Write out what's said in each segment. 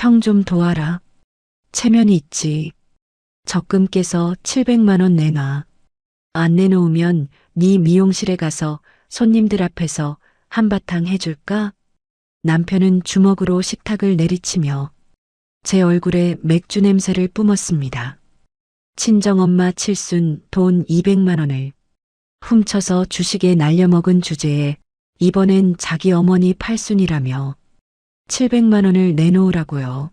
형 좀 도와라. 체면이 있지. 적금 깨서 700만 원 내놔. 안 내놓으면 네 미용실에 가서 손님들 앞에서 한바탕 해줄까? 남편은 주먹으로 식탁을 내리치며 제 얼굴에 맥주 냄새를 뿜었습니다. 친정엄마 칠순 돈 200만 원을 훔쳐서 주식에 날려먹은 주제에 이번엔 자기 어머니 팔순이라며 700만 원을 내놓으라고요.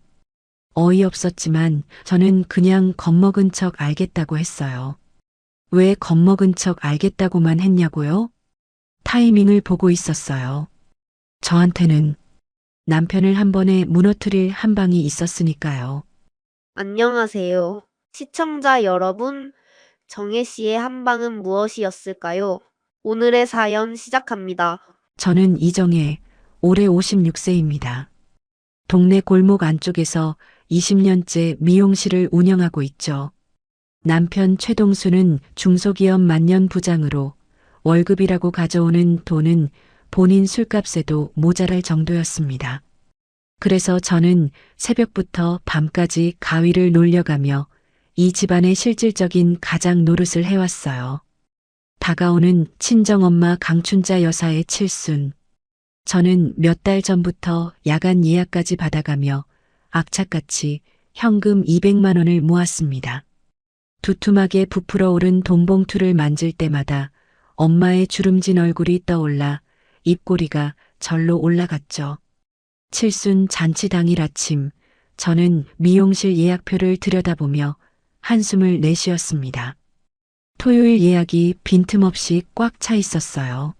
어이없었지만 저는 그냥 겁먹은 척 알겠다고 했어요. 왜 겁먹은 척 알겠다고만 했냐고요? 타이밍을 보고 있었어요. 저한테는 남편을 한 번에 무너뜨릴 한 방이 있었으니까요. 안녕하세요. 시청자 여러분, 정혜 씨의 한방은 무엇이었을까요? 오늘의 사연 시작합니다. 저는 이정혜, 올해 56세입니다. 동네 골목 안쪽에서 20년째 미용실을 운영하고 있죠. 남편 최동수는 중소기업 만년 부장으로 월급이라고 가져오는 돈은 본인 술값에도 모자랄 정도였습니다. 그래서 저는 새벽부터 밤까지 가위를 놀려가며 이 집안의 실질적인 가장 노릇을 해왔어요. 다가오는 친정엄마 강춘자 여사의 칠순. 저는 몇 달 전부터 야간 예약까지 받아가며 악착같이 현금 200만 원을 모았습니다. 두툼하게 부풀어 오른 돈봉투를 만질 때마다 엄마의 주름진 얼굴이 떠올라 입꼬리가 절로 올라갔죠. 칠순 잔치 당일 아침, 저는 미용실 예약표를 들여다보며 한숨을 내쉬었습니다. 토요일 예약이 빈틈없이 꽉 차 있었어요.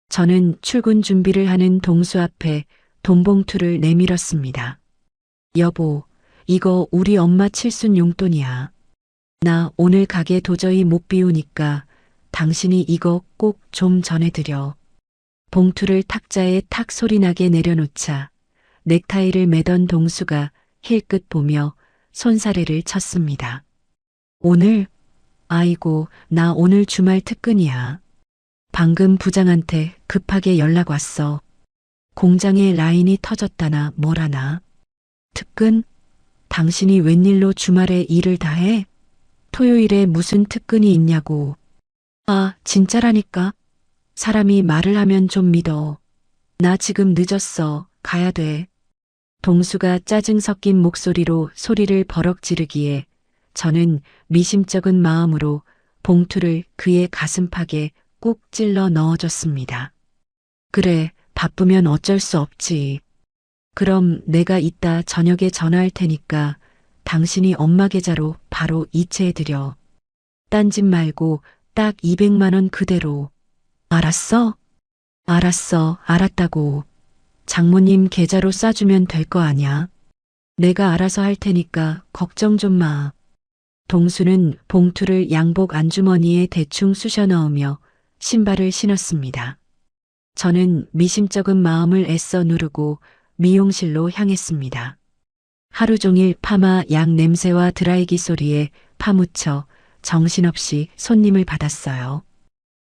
저는 출근 준비를 하는 동수 앞에 돈봉투를 내밀었습니다. 여보, 이거 우리 엄마 칠순 용돈이야. 나 오늘 가게 도저히 못 비우니까 당신이 이거 꼭 좀 전해드려. 봉투를 탁자에 탁 소리나게 내려놓자 넥타이를 매던 동수가 힐끗 보며 손사래를 쳤습니다. 오늘? 아이고, 나 오늘 주말 특근이야. 방금 부장한테 급하게 연락 왔어. 공장에 라인이 터졌다나 뭐라나. 특근? 당신이 웬일로 주말에 일을 다 해? 토요일에 무슨 특근이 있냐고. 아, 진짜라니까. 사람이 말을 하면 좀 믿어. 나 지금 늦었어. 가야 돼. 동수가 짜증 섞인 목소리로 소리를 버럭 지르기에 저는 미심쩍은 마음으로 봉투를 그의 가슴팍에 꾹 찔러 넣어줬습니다. 그래, 바쁘면 어쩔 수 없지. 그럼 내가 이따 저녁에 전화할 테니까 당신이 엄마 계좌로 바로 이체해드려. 딴 집 말고 딱 200만 원 그대로. 알았어? 알았어, 알았다고. 장모님 계좌로 싸주면 될 거 아냐. 내가 알아서 할 테니까 걱정 좀 마. 동수는 봉투를 양복 안주머니에 대충 쑤셔 넣으며 신발을 신었습니다. 저는 미심쩍은 마음을 애써 누르고 미용실로 향했습니다. 하루 종일 파마 약 냄새와 드라이기 소리에 파묻혀 정신없이 손님을 받았어요.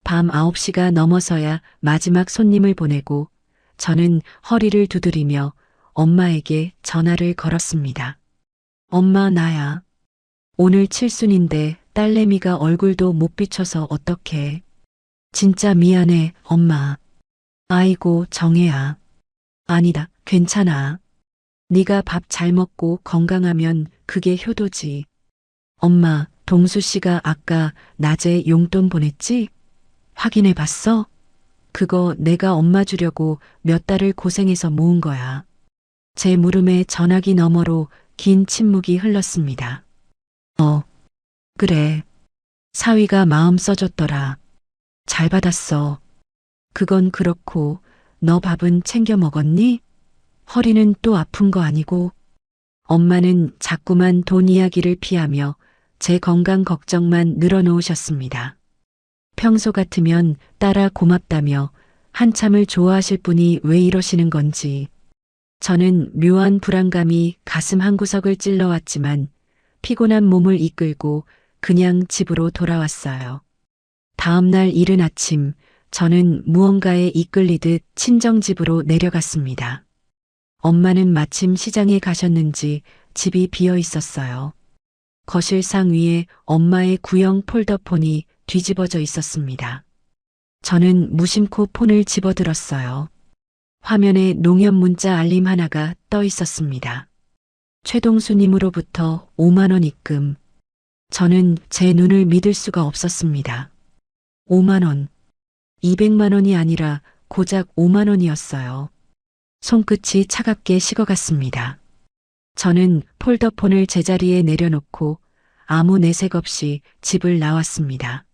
밤 9시가 넘어서야 마지막 손님을 보내고 저는 허리를 두드리며 엄마에게 전화를 걸었습니다. 엄마, 나야. 오늘 칠순인데 딸내미가 얼굴도 못 비춰서 어떡해. 진짜 미안해, 엄마. 아이고, 정혜야. 아니다, 괜찮아. 네가 밥 잘 먹고 건강하면 그게 효도지. 엄마, 동수 씨가 아까 낮에 용돈 보냈지? 확인해 봤어? 그거 내가 엄마 주려고 몇 달을 고생해서 모은 거야. 제 물음에 전화기 너머로 긴 침묵이 흘렀습니다. 그래. 사위가 마음 써줬더라. 잘 받았어. 그건 그렇고 너 밥은 챙겨 먹었니? 허리는 또 아픈 거 아니고? 엄마는 자꾸만 돈 이야기를 피하며 제 건강 걱정만 늘어놓으셨습니다. 평소 같으면 딸아 고맙다며 한참을 좋아하실 분이 왜 이러시는 건지. 저는 묘한 불안감이 가슴 한구석을 찔러왔지만 피곤한 몸을 이끌고 그냥 집으로 돌아왔어요. 다음 날 이른 아침 저는 무언가에 이끌리듯 친정집으로 내려갔습니다. 엄마는 마침 시장에 가셨는지 집이 비어 있었어요. 거실상 위에 엄마의 구형 폴더폰이 뒤집어져 있었습니다. 저는 무심코 폰을 집어들었어요. 화면에 농협 문자 알림 하나가 떠 있었습니다. 최동수님으로부터 5만 원 입금. 저는 제 눈을 믿을 수가 없었습니다. 5만 원. 200만 원이 아니라 고작 5만 원이었어요. 손끝이 차갑게 식어갔습니다. 저는 폴더폰을 제자리에 내려놓고 아무 내색 없이 집을 나왔습니다.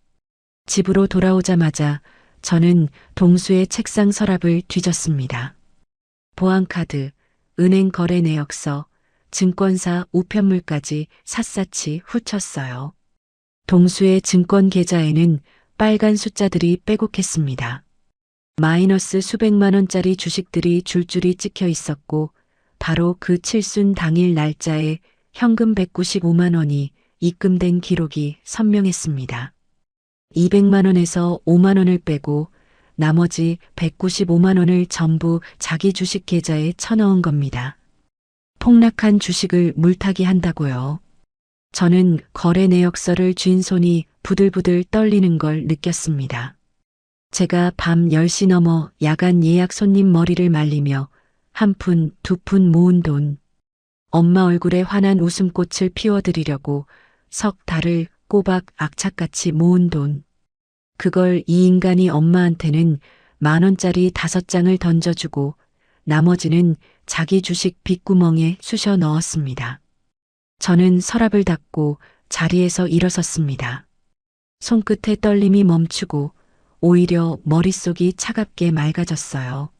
집으로 돌아오자마자 저는 동수의 책상 서랍을 뒤졌습니다. 보안카드, 은행 거래 내역서, 증권사 우편물까지 샅샅이 훑었어요. 동수의 증권 계좌에는 빨간 숫자들이 빼곡했습니다. 마이너스 수백만 원짜리 주식들이 줄줄이 찍혀 있었고 바로 그 칠순 당일 날짜에 현금 195만 원이 입금된 기록이 선명했습니다. 200만 원에서 5만 원을 빼고 나머지 195만 원을 전부 자기 주식 계좌에 쳐넣은 겁니다. 폭락한 주식을 물타기 한다고요. 저는 거래 내역서를 쥔 손이 부들부들 떨리는 걸 느꼈습니다. 제가 밤 10시 넘어 야간 예약 손님 머리를 말리며 한 푼, 두 푼 모은 돈. 엄마 얼굴에 환한 웃음꽃을 피워드리려고 석 달을 꼬박 악착같이 모은 돈. 그걸 이 인간이 엄마한테는 10,000원짜리 5장을 던져주고 나머지는 자기 주식 빗구멍에 쑤셔 넣었습니다. 저는 서랍을 닫고 자리에서 일어섰습니다. 손끝의 떨림이 멈추고 오히려 머릿속이 차갑게 맑아졌어요.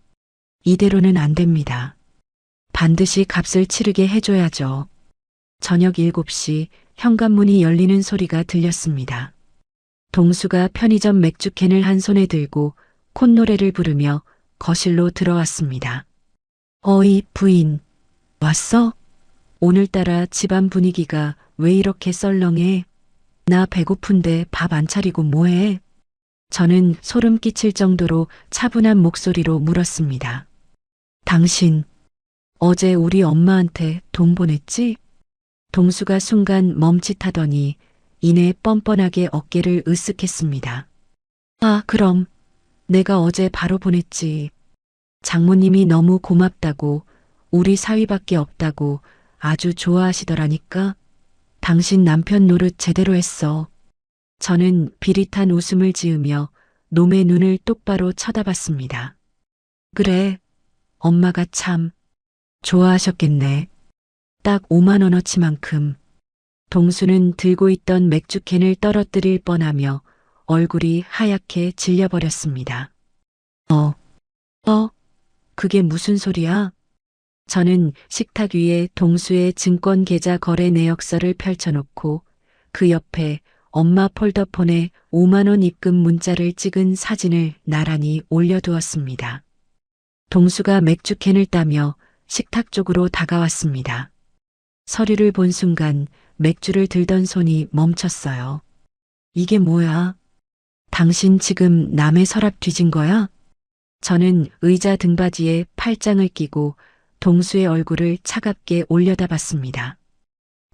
이대로는 안 됩니다. 반드시 값을 치르게 해줘야죠. 저녁 7시 현관문이 열리는 소리가 들렸습니다. 동수가 편의점 맥주캔을 한 손에 들고 콧노래를 부르며 거실로 들어왔습니다. 어이, 부인. 왔어? 오늘따라 집안 분위기가 왜 이렇게 썰렁해? 나 배고픈데 밥 안 차리고 뭐해? 저는 소름 끼칠 정도로 차분한 목소리로 물었습니다. 당신, 어제 우리 엄마한테 돈 보냈지? 동수가 순간 멈칫하더니 이내 뻔뻔하게 어깨를 으쓱했습니다. 아, 그럼 내가 어제 바로 보냈지. 장모님이 너무 고맙다고, 우리 사위밖에 없다고 아주 좋아하시더라니까. 당신 남편 노릇 제대로 했어. 저는 비릿한 웃음을 지으며 놈의 눈을 똑바로 쳐다봤습니다. 그래, 엄마가 참 좋아하셨겠네. 딱 5만 원어치만큼. 동수는 들고 있던 맥주캔을 떨어뜨릴 뻔하며 얼굴이 하얗게 질려버렸습니다. 그게 무슨 소리야? 저는 식탁 위에 동수의 증권 계좌 거래 내역서를 펼쳐놓고 그 옆에 엄마 폴더폰에 5만 원 입금 문자를 찍은 사진을 나란히 올려두었습니다. 동수가 맥주캔을 따며 식탁 쪽으로 다가왔습니다. 서류를 본 순간 맥주를 들던 손이 멈췄어요. 이게 뭐야? 당신 지금 남의 서랍 뒤진 거야? 저는 의자 등받이에 팔짱을 끼고 동수의 얼굴을 차갑게 올려다봤습니다.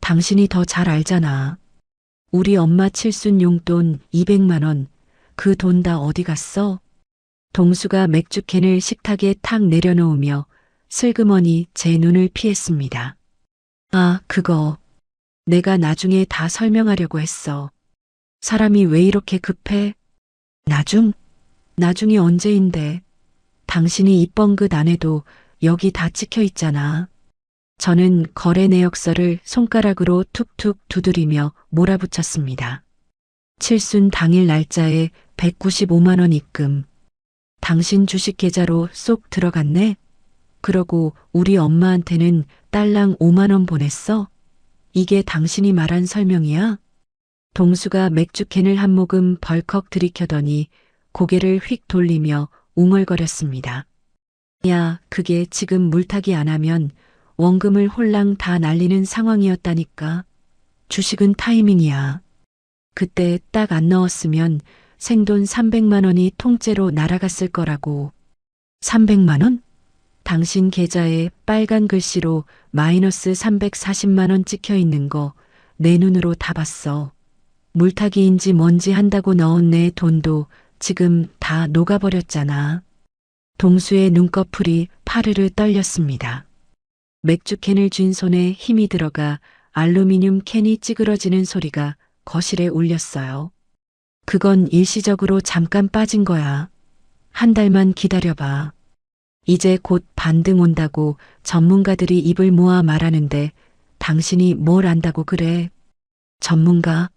당신이 더 잘 알잖아. 우리 엄마 칠순 용돈 200만 원, 그 돈 다 어디 갔어? 동수가 맥주캔을 식탁에 탁 내려놓으며 슬그머니 제 눈을 피했습니다. 아, 그거. 내가 나중에 다 설명하려고 했어. 사람이 왜 이렇게 급해? 나중이 언제인데? 당신이 입번긋 안 해도 여기 다 찍혀 있잖아. 저는 거래 내역서를 손가락으로 툭툭 두드리며 몰아붙였습니다. 칠순 당일 날짜에 195만 원 입금. 당신 주식 계좌로 쏙 들어갔네? 그러고 우리 엄마한테는 딸랑 5만 원 보냈어? 이게 당신이 말한 설명이야? 동수가 맥주캔을 한 모금 벌컥 들이켜더니 고개를 휙 돌리며 웅얼거렸습니다. 야, 그게 지금 물타기 안 하면 원금을 홀랑 다 날리는 상황이었다니까. 주식은 타이밍이야. 그때 딱 안 넣었으면 생돈 300만 원이 통째로 날아갔을 거라고. 300만 원? 당신 계좌에 빨간 글씨로 마이너스 340만 원 찍혀 있는 거 내 눈으로 다 봤어. 물타기인지 뭔지 한다고 넣은 내 돈도 지금 다 녹아버렸잖아. 동수의 눈꺼풀이 파르르 떨렸습니다. 맥주캔을 쥔 손에 힘이 들어가 알루미늄 캔이 찌그러지는 소리가 거실에 울렸어요. 그건 일시적으로 잠깐 빠진 거야. 한 달만 기다려봐. 이제 곧 반등 온다고 전문가들이 입을 모아 말하는데 당신이 뭘 안다고 그래? 전문가?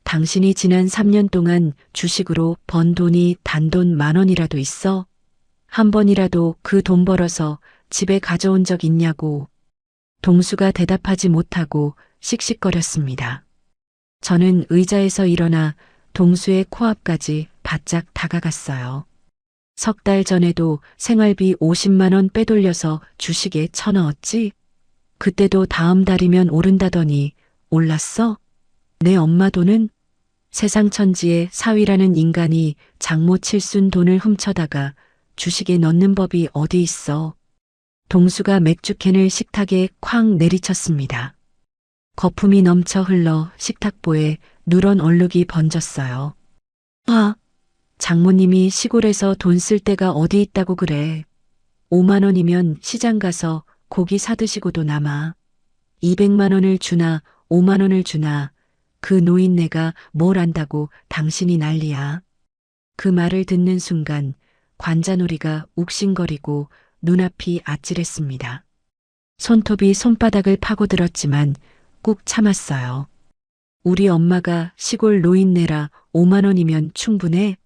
당신이 지난 3년 동안 주식으로 번 돈이 단돈 10,000원이라도 있어? 한 번이라도 그 돈 벌어서 집에 가져온 적 있냐고. 동수가 대답하지 못하고 씩씩거렸습니다. 저는 의자에서 일어나 동수의 코앞까지 바짝 다가갔어요. 3달 전에도 생활비 50만 원 빼돌려서 주식에 쳐넣었지? 그때도 다음 달이면 오른다더니 올랐어? 내 엄마 돈은? 세상 천지에 사위라는 인간이 장모 칠순 돈을 훔쳐다가 주식에 넣는 법이 어디 있어. 동수가 맥주캔을 식탁에 쾅 내리쳤습니다. 거품이 넘쳐 흘러 식탁보에 누런 얼룩이 번졌어요. 아, 장모님이 시골에서 돈 쓸 데가 어디 있다고 그래. 5만 원이면 시장 가서 고기 사드시고도 남아. 200만 원을 주나 5만 원을 주나 그 노인네가 뭘 안다고 당신이 난리야. 그 말을 듣는 순간 관자놀이가 욱신거리고 눈앞이 아찔했습니다. 손톱이 손바닥을 파고들었지만 꾹 참았어요. 우리 엄마가 시골 노인네라 5만 원이면 충분해?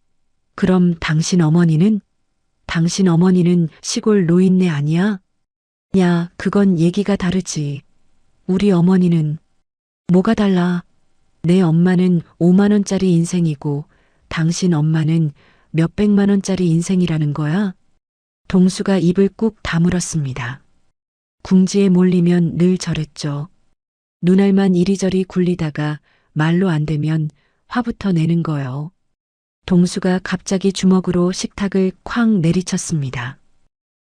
그럼 당신 어머니는? 당신 어머니는 시골 노인네 아니야? 야, 그건 얘기가 다르지. 우리 어머니는 뭐가 달라? 내 엄마는 5만 원짜리 인생이고 당신 엄마는 몇백만 원짜리 인생이라는 거야? 동수가 입을 꾹 다물었습니다. 궁지에 몰리면 늘 저랬죠. 눈알만 이리저리 굴리다가 말로 안 되면 화부터 내는 거요. 동수가 갑자기 주먹으로 식탁을 쾅 내리쳤습니다.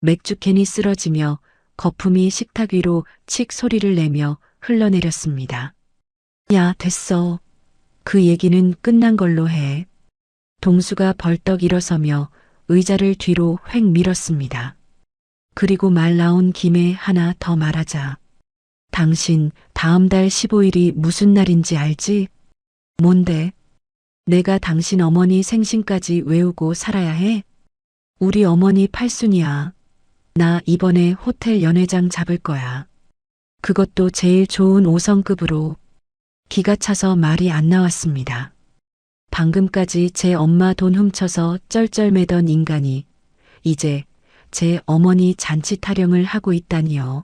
맥주캔이 쓰러지며 거품이 식탁 위로 칙 소리를 내며 흘러내렸습니다. 야, 됐어. 그 얘기는 끝난 걸로 해. 동수가 벌떡 일어서며 의자를 뒤로 휙 밀었습니다. 그리고 말 나온 김에 하나 더 말하자. 당신 다음 달 15일이 무슨 날인지 알지? 뭔데? 내가 당신 어머니 생신까지 외우고 살아야 해? 우리 어머니 팔순이야. 나 이번에 호텔 연회장 잡을 거야. 그것도 제일 좋은 5성급으로. 기가 차서 말이 안 나왔습니다. 방금까지 제 엄마 돈 훔쳐서 쩔쩔매던 인간이 이제 제 어머니 잔치 타령을 하고 있다니요.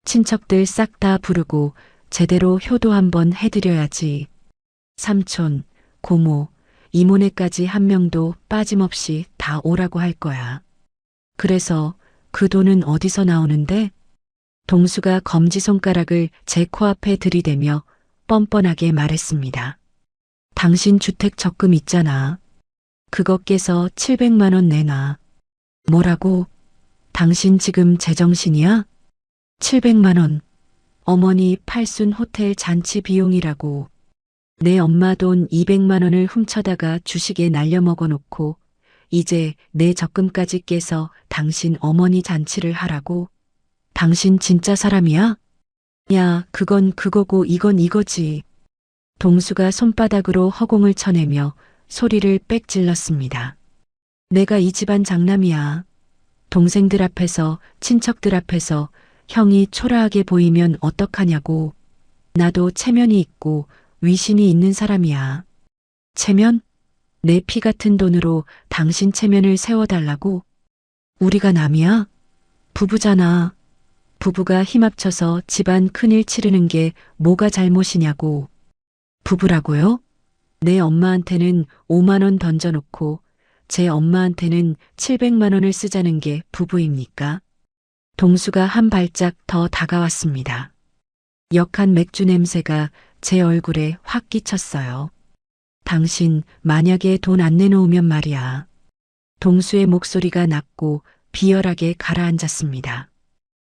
친척들 싹 다 부르고 제대로 효도 한번 해드려야지. 삼촌, 고모, 이모네까지 한 명도 빠짐없이 다 오라고 할 거야. 그래서 그 돈은 어디서 나오는데? 동수가 검지손가락을 제 코앞에 들이대며 뻔뻔하게 말했습니다. 당신 주택 적금 있잖아. 그거 깨서 700만 원 내놔. 뭐라고? 당신 지금 제정신이야? 700만 원. 어머니 팔순 호텔 잔치 비용이라고. 내 엄마 돈 200만 원을 훔쳐다가 주식에 날려먹어 놓고 이제 내 적금까지 깨서 당신 어머니 잔치를 하라고? 당신 진짜 사람이야? 야, 그건 그거고 이건 이거지. 동수가 손바닥으로 허공을 쳐내며 소리를 빽 질렀습니다. 내가 이 집안 장남이야. 동생들 앞에서 친척들 앞에서 형이 초라하게 보이면 어떡하냐고. 나도 체면이 있고 위신이 있는 사람이야. 체면? 내 피 같은 돈으로 당신 체면을 세워달라고? 우리가 남이야? 부부잖아. 부부가 힘합쳐서 집안 큰일 치르는 게 뭐가 잘못이냐고. 부부라고요? 내 엄마한테는 5만 원 던져놓고 제 엄마한테는 700만 원을 쓰자는 게 부부입니까? 동수가 한 발짝 더 다가왔습니다. 역한 맥주 냄새가 제 얼굴에 확 끼쳤어요. 당신 만약에 돈 안 내놓으면 말이야. 동수의 목소리가 낮고 비열하게 가라앉았습니다.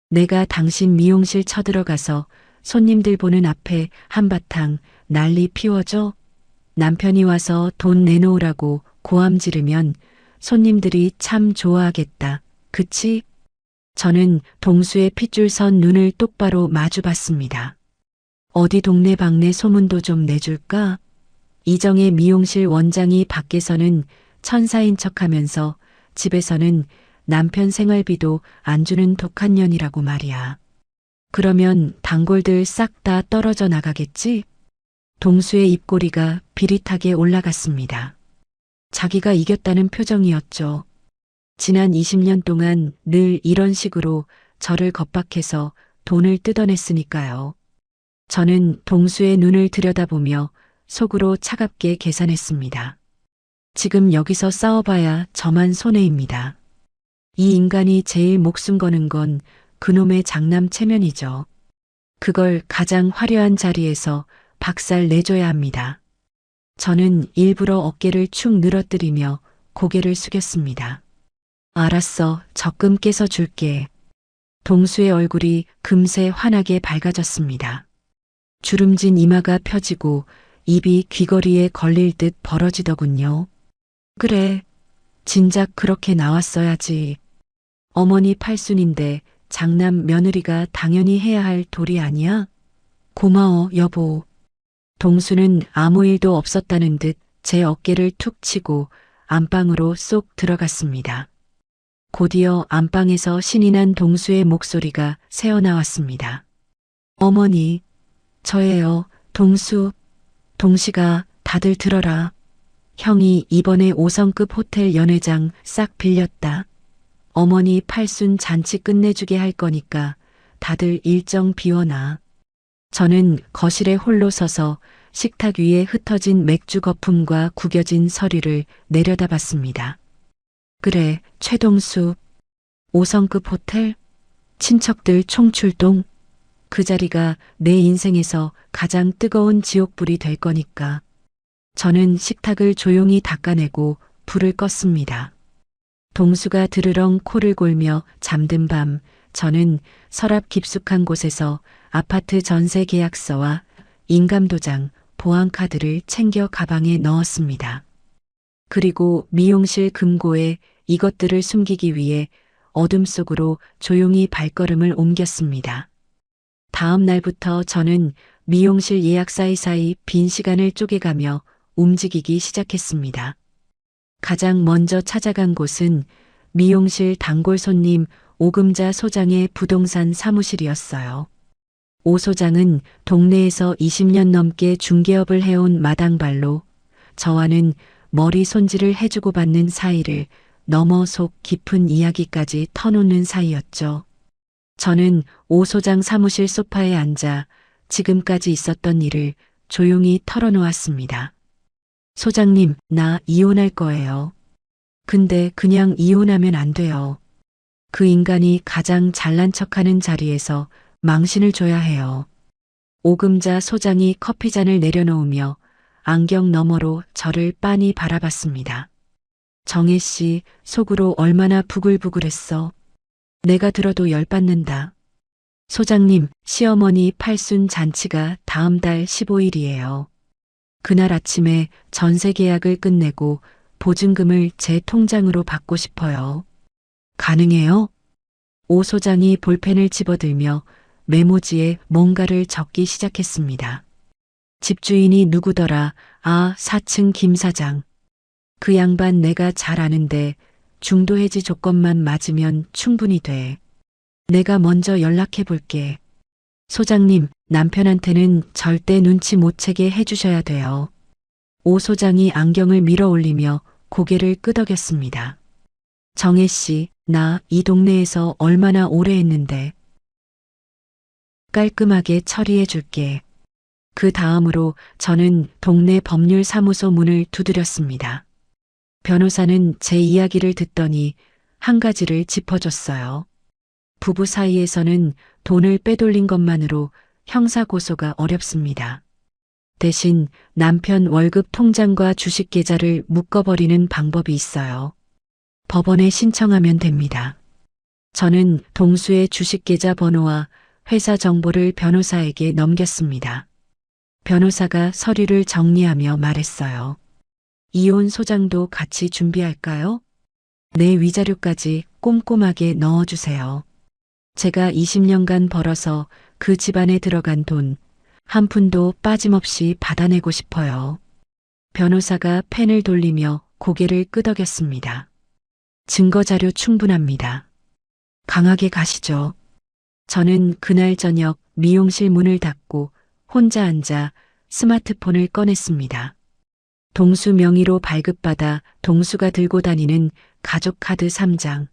내가 당신 미용실 쳐들어가서 손님들 보는 앞에 한바탕 난리 피워줘? 남편이 와서 돈 내놓으라고 고함 지르면 손님들이 참 좋아하겠다. 그치? 저는 동수의 핏줄 선 눈을 똑바로 마주봤습니다. 어디 동네방네 소문도 좀 내줄까? 이정의 미용실 원장이 밖에서는 천사인 척하면서 집에서는 남편 생활비도 안 주는 독한 년이라고 말이야. 그러면 단골들 싹 다 떨어져 나가겠지? 동수의 입꼬리가 비릿하게 올라갔습니다. 자기가 이겼다는 표정이었죠. 지난 20년 동안 늘 이런 식으로 저를 겁박해서 돈을 뜯어냈으니까요. 저는 동수의 눈을 들여다보며 속으로 차갑게 계산했습니다. 지금 여기서 싸워봐야 저만 손해입니다. 이 인간이 제일 목숨 거는 건 그놈의 장남 체면이죠. 그걸 가장 화려한 자리에서 박살 내줘야 합니다. 저는 일부러 어깨를 축 늘어뜨리며 고개를 숙였습니다. 알았어, 적금 깨서 줄게. 동수의 얼굴이 금세 환하게 밝아졌습니다. 주름진 이마가 펴지고 입이 귀걸이에 걸릴 듯 벌어지더군요. 그래, 진작 그렇게 나왔어야지. 어머니 팔순인데 장남 며느리가 당연히 해야 할 도리 아니야? 고마워, 여보. 동수는 아무 일도 없었다는 듯 제 어깨를 툭 치고 안방으로 쏙 들어갔습니다. 곧이어 안방에서 신이 난 동수의 목소리가 새어나왔습니다. 어머니, 저예요, 동수. 동시가 다들 들어라. 형이 이번에 5성급 호텔 연회장 싹 빌렸다. 어머니 팔순 잔치 끝내주게 할 거니까 다들 일정 비워놔. 저는 거실에 홀로 서서 식탁 위에 흩어진 맥주 거품과 구겨진 서류를 내려다봤습니다. 그래, 최동수. 5성급 호텔? 친척들 총출동? 그 자리가 내 인생에서 가장 뜨거운 지옥불이 될 거니까. 저는 식탁을 조용히 닦아내고 불을 껐습니다. 동수가 드르렁 코를 골며 잠든 밤, 저는 서랍 깊숙한 곳에서 아파트 전세 계약서와 인감도장, 보안카드를 챙겨 가방에 넣었습니다. 그리고 미용실 금고에 이것들을 숨기기 위해 어둠 속으로 조용히 발걸음을 옮겼습니다. 다음 날부터 저는 미용실 예약 사이사이 빈 시간을 쪼개가며 움직이기 시작했습니다. 가장 먼저 찾아간 곳은 미용실 단골 손님 오금자 소장의 부동산 사무실이었어요. 오 소장은 동네에서 20년 넘게 중개업을 해온 마당발로 저와는 머리 손질을 해주고 받는 사이를 넘어 속 깊은 이야기까지 터놓는 사이였죠. 저는 오 소장 사무실 소파에 앉아 지금까지 있었던 일을 조용히 털어놓았습니다. 소장님, 나 이혼할 거예요. 근데 그냥 이혼하면 안 돼요. 그 인간이 가장 잘난 척하는 자리에서 망신을 줘야 해요. 오금자 소장이 커피잔을 내려놓으며 안경 너머로 저를 빤히 바라봤습니다. 정혜 씨, 속으로 얼마나 부글부글했어. 내가 들어도 열받는다. 소장님, 시어머니 팔순 잔치가 다음 달 15일이에요. 그날 아침에 전세 계약을 끝내고 보증금을 제 통장으로 받고 싶어요. 가능해요? 오 소장이 볼펜을 집어들며 메모지에 뭔가를 적기 시작했습니다. 집주인이 누구더라? 아, 4층 김 사장. 그 양반 내가 잘 아는데 중도 해지 조건만 맞으면 충분히 돼. 내가 먼저 연락해 볼게. 소장님, 남편한테는 절대 눈치 못 채게 해주셔야 돼요. 오 소장이 안경을 밀어 올리며 고개를 끄덕였습니다. 정혜 씨, 나 이 동네에서 얼마나 오래 했는데. 깔끔하게 처리해 줄게. 그 다음으로 저는 동네 법률사무소 문을 두드렸습니다. 변호사는 제 이야기를 듣더니 한 가지를 짚어줬어요. 부부 사이에서는 돈을 빼돌린 것만으로 형사고소가 어렵습니다. 대신 남편 월급 통장과 주식 계좌를 묶어버리는 방법이 있어요. 법원에 신청하면 됩니다. 저는 동수의 주식계좌 번호와 회사 정보를 변호사에게 넘겼습니다. 변호사가 서류를 정리하며 말했어요. 이혼 소장도 같이 준비할까요? 내 위자료까지 꼼꼼하게 넣어주세요. 제가 20년간 벌어서 그 집안에 들어간 돈 한 푼도 빠짐없이 받아내고 싶어요. 변호사가 펜을 돌리며 고개를 끄덕였습니다. 증거 자료 충분합니다. 강하게 가시죠. 저는 그날 저녁 미용실 문을 닫고 혼자 앉아 스마트폰을 꺼냈습니다. 동수 명의로 발급받아 동수가 들고 다니는 가족 카드 3장.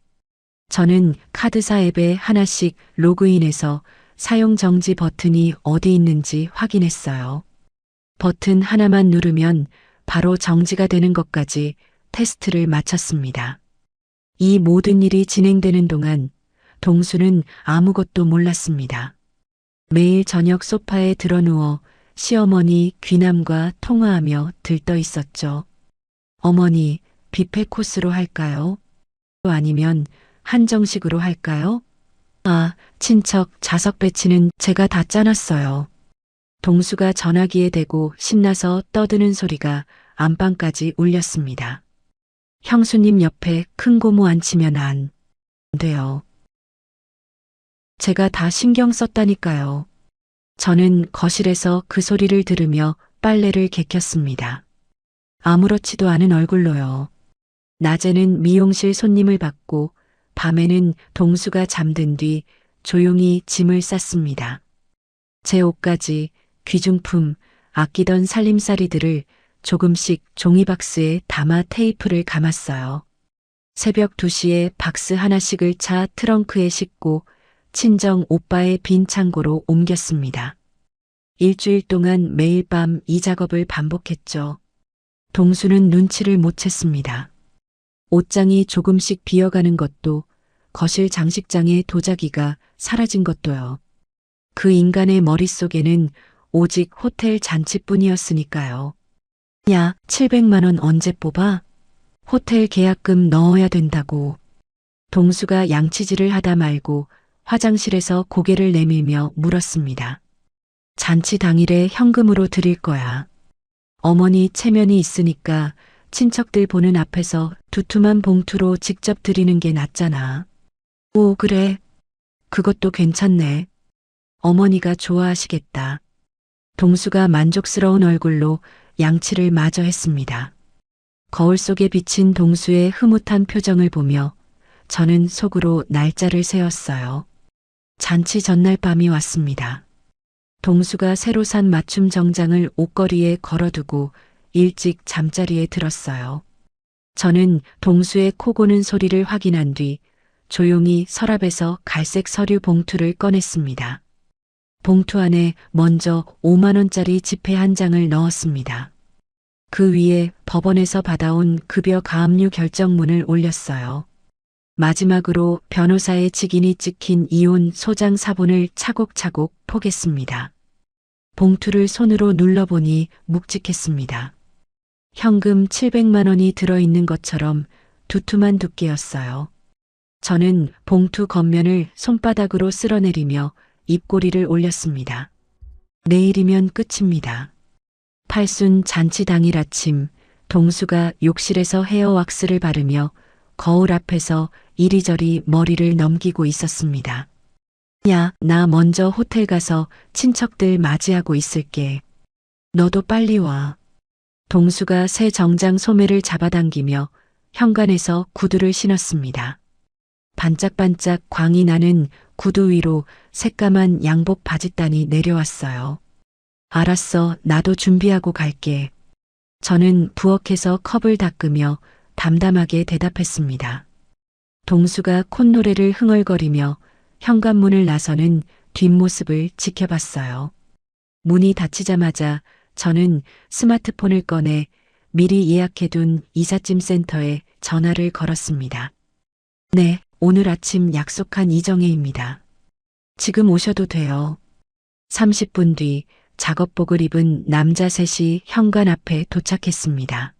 저는 카드사 앱에 하나씩 로그인해서 사용 정지 버튼이 어디 있는지 확인했어요. 버튼 하나만 누르면 바로 정지가 되는 것까지 테스트를 마쳤습니다. 이 모든 일이 진행되는 동안 동수는 아무것도 몰랐습니다. 매일 저녁 소파에 드러누워 시어머니 귀남과 통화하며 들떠 있었죠. 어머니, 뷔페 코스로 할까요? 아니면 한정식으로 할까요? 아, 친척 자석 배치는 제가 다 짜놨어요. 동수가 전화기에 대고 신나서 떠드는 소리가 안방까지 울렸습니다. 형수님 옆에 큰 고무 앉히면 안 돼요. 제가 다 신경 썼다니까요. 저는 거실에서 그 소리를 들으며 빨래를 개켰습니다. 아무렇지도 않은 얼굴로요. 낮에는 미용실 손님을 받고 밤에는 동수가 잠든 뒤 조용히 짐을 쌌습니다. 제 옷까지 귀중품, 아끼던 살림살이들을 조금씩 종이박스에 담아 테이프를 감았어요. 새벽 2시에 박스 하나씩을 차 트렁크에 싣고 친정 오빠의 빈 창고로 옮겼습니다. 일주일 동안 매일 밤 이 작업을 반복했죠. 동수는 눈치를 못 챘습니다. 옷장이 조금씩 비어가는 것도, 거실 장식장의 도자기가 사라진 것도요. 그 인간의 머릿속에는 오직 호텔 잔치뿐이었으니까요. 야, 700만 원 언제 뽑아? 호텔 계약금 넣어야 된다고. 동수가 양치질을 하다 말고 화장실에서 고개를 내밀며 물었습니다. 잔치 당일에 현금으로 드릴 거야. 어머니 체면이 있으니까 친척들 보는 앞에서 두툼한 봉투로 직접 드리는 게 낫잖아. 오, 그래. 그것도 괜찮네. 어머니가 좋아하시겠다. 동수가 만족스러운 얼굴로 양치를 마저 했습니다. 거울 속에 비친 동수의 흐뭇한 표정을 보며 저는 속으로 날짜를 세웠어요. 잔치 전날 밤이 왔습니다. 동수가 새로 산 맞춤 정장을 옷걸이에 걸어두고 일찍 잠자리에 들었어요. 저는 동수의 코 고는 소리를 확인한 뒤 조용히 서랍에서 갈색 서류 봉투를 꺼냈습니다. 봉투 안에 먼저 5만 원짜리 지폐 한 장을 넣었습니다. 그 위에 법원에서 받아온 급여 가압류 결정문을 올렸어요. 마지막으로 변호사의 직인이 찍힌 이혼 소장 사본을 차곡차곡 포겠습니다. 봉투를 손으로 눌러보니 묵직했습니다. 현금 700만 원이 들어있는 것처럼 두툼한 두께였어요. 저는 봉투 겉면을 손바닥으로 쓸어내리며 입꼬리를 올렸습니다. 내일이면 끝입니다. 팔순 잔치 당일 아침, 동수가 욕실에서 헤어 왁스를 바르며 거울 앞에서 이리저리 머리를 넘기고 있었습니다. 야, 나 먼저 호텔 가서 친척들 맞이하고 있을게. 너도 빨리 와. 동수가 새 정장 소매를 잡아당기며 현관에서 구두를 신었습니다. 반짝반짝 광이 나는 구두 위로 새까만 양복 바짓단이 내려왔어요. 알았어, 나도 준비하고 갈게. 저는 부엌에서 컵을 닦으며 담담하게 대답했습니다. 동수가 콧노래를 흥얼거리며 현관문을 나서는 뒷모습을 지켜봤어요. 문이 닫히자마자 저는 스마트폰을 꺼내 미리 예약해둔 이삿짐 센터에 전화를 걸었습니다. 네, 오늘 아침 약속한 이정혜입니다. 지금 오셔도 돼요. 30분 뒤 작업복을 입은 남자 셋이 현관 앞에 도착했습니다.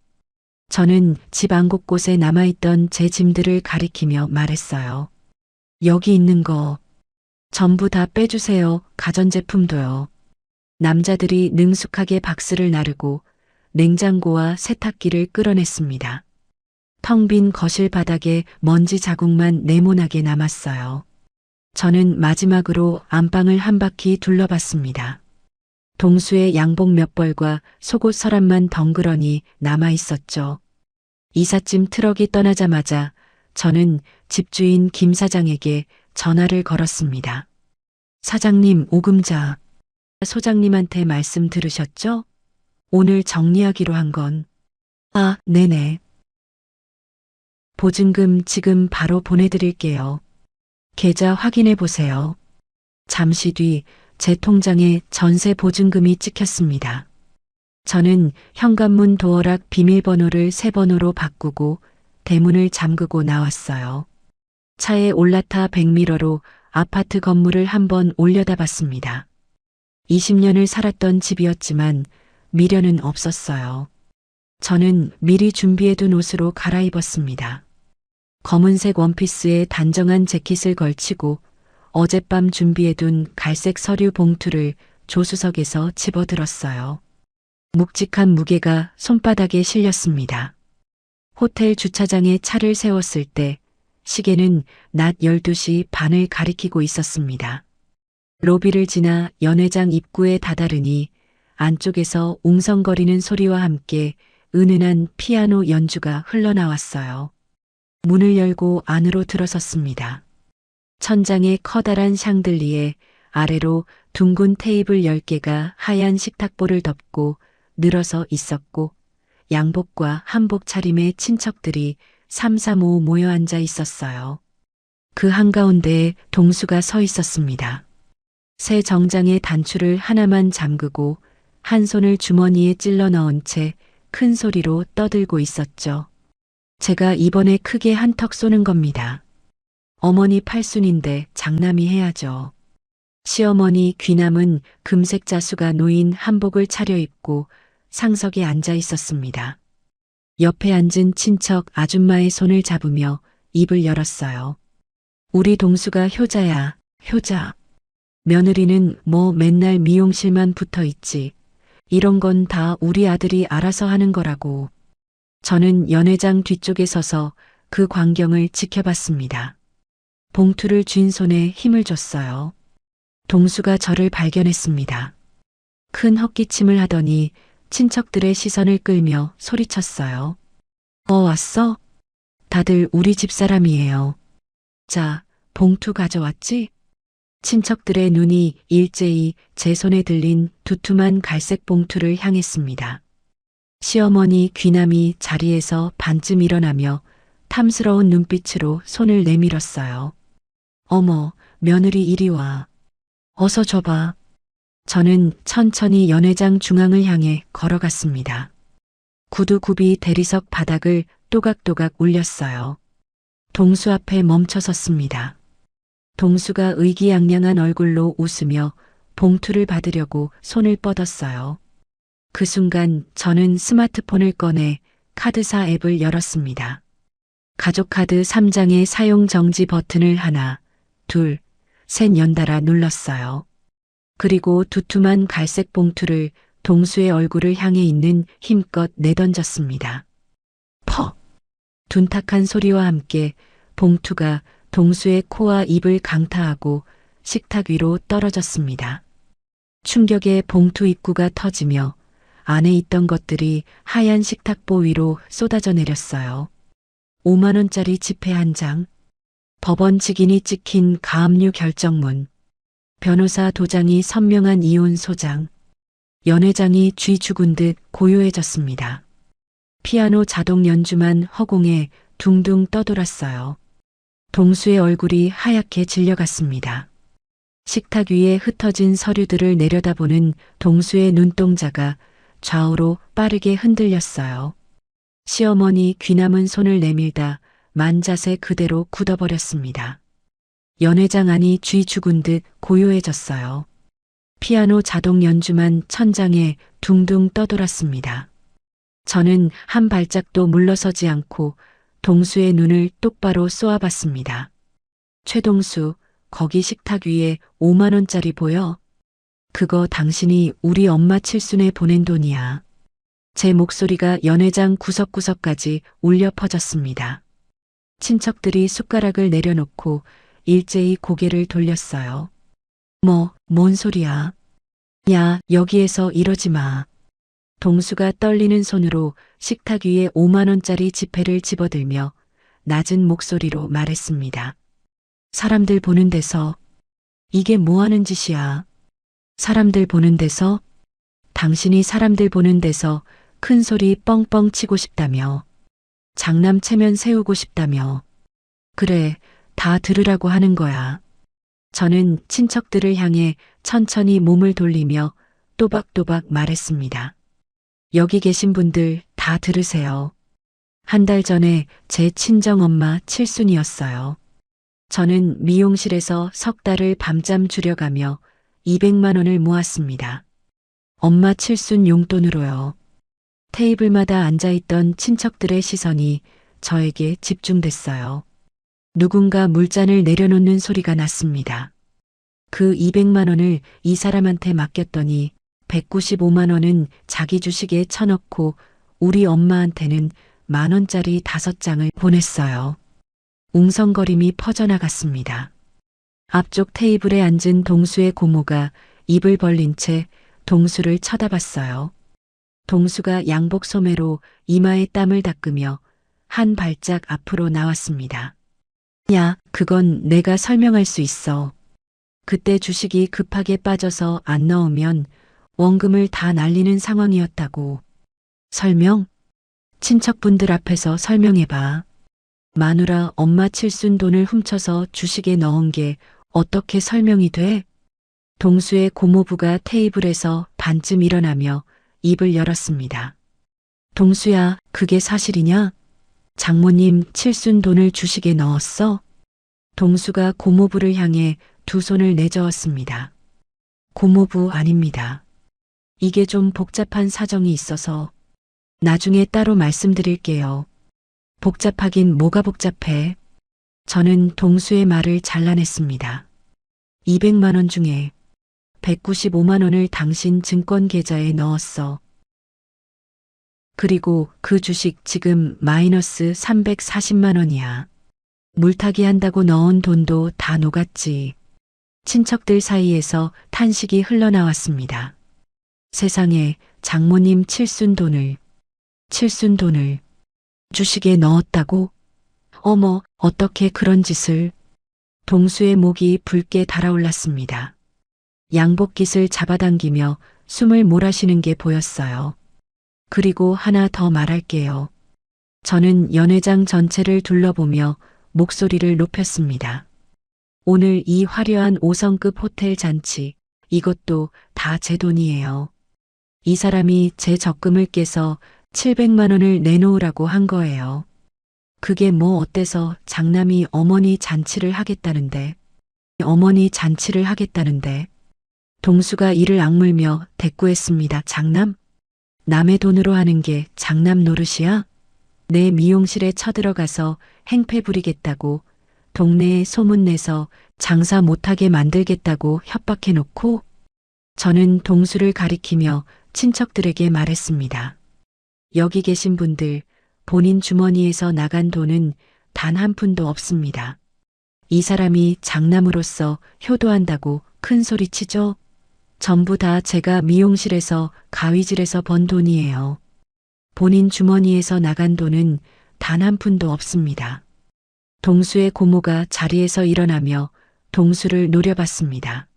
저는 집 안 곳곳에 남아있던 제 짐들을 가리키며 말했어요. 여기 있는 거 전부 다 빼주세요. 가전제품도요. 남자들이 능숙하게 박스를 나르고 냉장고와 세탁기를 끌어냈습니다. 텅 빈 거실 바닥에 먼지 자국만 네모나게 남았어요. 저는 마지막으로 안방을 한 바퀴 둘러봤습니다. 동수의 양복 몇 벌과 속옷 서랍만 덩그러니 남아 있었죠. 이삿짐 트럭이 떠나자마자 저는 집주인 김 사장에게 전화를 걸었습니다. 사장님, 오금자. 소장님한테 말씀 들으셨죠? 오늘 정리하기로 한 건. 아, 네네. 보증금 지금 바로 보내드릴게요. 계좌 확인해 보세요. 잠시 뒤 제 통장에 전세 보증금이 찍혔습니다. 저는 현관문 도어락 비밀번호를 3번으로 바꾸고 대문을 잠그고 나왔어요. 차에 올라타 백미러로 아파트 건물을 한번 올려다봤습니다. 20년을 살았던 집이었지만 미련은 없었어요. 저는 미리 준비해둔 옷으로 갈아입었습니다. 검은색 원피스에 단정한 재킷을 걸치고 어젯밤 준비해둔 갈색 서류 봉투를 조수석에서 집어들었어요. 묵직한 무게가 손바닥에 실렸습니다. 호텔 주차장에 차를 세웠을 때 시계는 낮 12시 반을 가리키고 있었습니다. 로비를 지나 연회장 입구에 다다르니 안쪽에서 웅성거리는 소리와 함께 은은한 피아노 연주가 흘러나왔어요. 문을 열고 안으로 들어섰습니다. 천장에 커다란 샹들리에 아래로 둥근 테이블 10개가 하얀 식탁보를 덮고 늘어서 있었고 양복과 한복 차림의 친척들이 삼삼오오 모여 앉아 있었어요. 그 한가운데에 동수가 서 있었습니다. 새 정장의 단추를 하나만 잠그고 한 손을 주머니에 찔러 넣은 채 큰 소리로 떠들고 있었죠. 제가 이번에 크게 한턱 쏘는 겁니다. 어머니 팔순인데 장남이 해야죠. 시어머니 귀남은 금색 자수가 놓인 한복을 차려입고 상석에 앉아 있었습니다. 옆에 앉은 친척 아줌마의 손을 잡으며 입을 열었어요. 우리 동수가 효자야, 효자. 며느리는 뭐 맨날 미용실만 붙어 있지. 이런 건 다 우리 아들이 알아서 하는 거라고. 저는 연회장 뒤쪽에 서서 그 광경을 지켜봤습니다. 봉투를 쥔 손에 힘을 줬어요. 동수가 저를 발견했습니다. 큰 헛기침을 하더니 친척들의 시선을 끌며 소리쳤어요. 왔어? 다들 우리 집사람이에요. 자, 봉투 가져왔지? 친척들의 눈이 일제히 제 손에 들린 두툼한 갈색 봉투를 향했습니다. 시어머니 귀남이 자리에서 반쯤 일어나며 탐스러운 눈빛으로 손을 내밀었어요. 어머, 며느리 이리 와. 어서 줘봐. 저는 천천히 연회장 중앙을 향해 걸어갔습니다. 구두굽이 대리석 바닥을 또각또각 울렸어요. 동수 앞에 멈춰 섰습니다. 동수가 의기양양한 얼굴로 웃으며 봉투를 받으려고 손을 뻗었어요. 그 순간 저는 스마트폰을 꺼내 카드사 앱을 열었습니다. 가족카드 3장의 사용 정지 버튼을 하나, 둘, 셋 연달아 눌렀어요. 그리고 두툼한 갈색 봉투를 동수의 얼굴을 향해 있는 힘껏 내던졌습니다. 퍽! 둔탁한 소리와 함께 봉투가 동수의 코와 입을 강타하고 식탁 위로 떨어졌습니다. 충격에 봉투 입구가 터지며 안에 있던 것들이 하얀 식탁보 위로 쏟아져 내렸어요. 5만 원짜리 지폐 한 장, 법원 직인이 찍힌 가압류 결정문, 변호사 도장이 선명한 이혼 소장, 연회장이 쥐 죽은 듯 고요해졌습니다. 피아노 자동 연주만 허공에 둥둥 떠돌았어요. 동수의 얼굴이 하얗게 질려갔습니다. 식탁 위에 흩어진 서류들을 내려다보는 동수의 눈동자가 좌우로 빠르게 흔들렸어요. 시어머니 귀남은 손을 내밀다 만자세 그대로 굳어버렸습니다. 연회장 안이 쥐 죽은 듯 고요해졌어요. 피아노 자동 연주만 천장에 둥둥 떠돌았습니다. 저는 한 발짝도 물러서지 않고 동수의 눈을 똑바로 쏘아봤습니다. 최동수, 거기 식탁 위에 5만 원짜리 보여? 그거 당신이 우리 엄마 칠순에 보낸 돈이야. 제 목소리가 연회장 구석구석까지 울려 퍼졌습니다. 친척들이 숟가락을 내려놓고 일제히 고개를 돌렸어요. 뭔 소리야? 야, 여기에서 이러지 마. 동수가 떨리는 손으로 식탁 위에 5만 원짜리 지폐를 집어들며 낮은 목소리로 말했습니다. 사람들 보는 데서 이게 뭐 하는 짓이야? 사람들 보는 데서? 당신이 사람들 보는 데서 큰 소리 뻥뻥 치고 싶다며. 장남 체면 세우고 싶다며. 그래, 다 들으라고 하는 거야. 저는 친척들을 향해 천천히 몸을 돌리며 또박또박 말했습니다. 여기 계신 분들 다 들으세요. 한 달 전에 제 친정엄마 칠순이었어요. 저는 미용실에서 석 달을 밤잠 줄여가며 200만 원을 모았습니다. 엄마 칠순 용돈으로요. 테이블마다 앉아있던 친척들의 시선이 저에게 집중됐어요. 누군가 물잔을 내려놓는 소리가 났습니다. 그 200만 원을 이 사람한테 맡겼더니 195만 원은 자기 주식에 쳐넣고 우리 엄마한테는 1만 원짜리 5장을 보냈어요. 웅성거림이 퍼져나갔습니다. 앞쪽 테이블에 앉은 동수의 고모가 입을 벌린 채 동수를 쳐다봤어요. 동수가 양복 소매로 이마에 땀을 닦으며 한 발짝 앞으로 나왔습니다. 야, 그건 내가 설명할 수 있어. 그때 주식이 급하게 빠져서 안 넣으면 원금을 다 날리는 상황이었다고. 설명? 친척분들 앞에서 설명해봐. 마누라 엄마 칠순 돈을 훔쳐서 주식에 넣은 게 어떻게 설명이 돼? 동수의 고모부가 테이블에서 반쯤 일어나며 입을 열었습니다. 동수야, 그게 사실이냐? 장모님 칠순 돈을 주식에 넣었어? 동수가 고모부를 향해 두 손을 내저었습니다. 고모부 아닙니다. 이게 좀 복잡한 사정이 있어서 나중에 따로 말씀드릴게요. 복잡하긴 뭐가 복잡해? 저는 동수의 말을 잘라냈습니다. 200만 원 중에 195만 원을 당신 증권 계좌에 넣었어. 그리고 그 주식 지금 마이너스 340만 원이야. 물타기 한다고 넣은 돈도 다 녹았지. 친척들 사이에서 탄식이 흘러나왔습니다. 세상에 장모님 칠순 돈을 주식에 넣었다고? 어머, 어떻게 그런 짓을. 동수의 목이 붉게 달아올랐습니다. 양복깃을 잡아당기며 숨을 몰아쉬는 게 보였어요. 그리고 하나 더 말할게요. 저는 연회장 전체를 둘러보며 목소리를 높였습니다. 오늘 이 화려한 5성급 호텔 잔치, 이것도 다 제 돈이에요. 이 사람이 제 적금을 깨서 700만 원을 내놓으라고 한 거예요. 그게 뭐 어때서 장남이 어머니 잔치를 하겠다는데. 동수가 이를 악물며 대꾸했습니다. 장남? 남의 돈으로 하는 게 장남 노릇이야? 내 미용실에 쳐들어가서 행패 부리겠다고, 동네에 소문내서 장사 못하게 만들겠다고 협박해놓고. 저는 동수를 가리키며 친척들에게 말했습니다. 여기 계신 분들, 본인 주머니에서 나간 돈은 단 한 푼도 없습니다. 이 사람이 장남으로서 효도한다고 큰 소리치죠? 전부 다 제가 미용실에서 가위질해서 번 돈이에요. 본인 주머니에서 나간 돈은 단 한 푼도 없습니다. 동수의 고모가 자리에서 일어나며 동수를 노려봤습니다.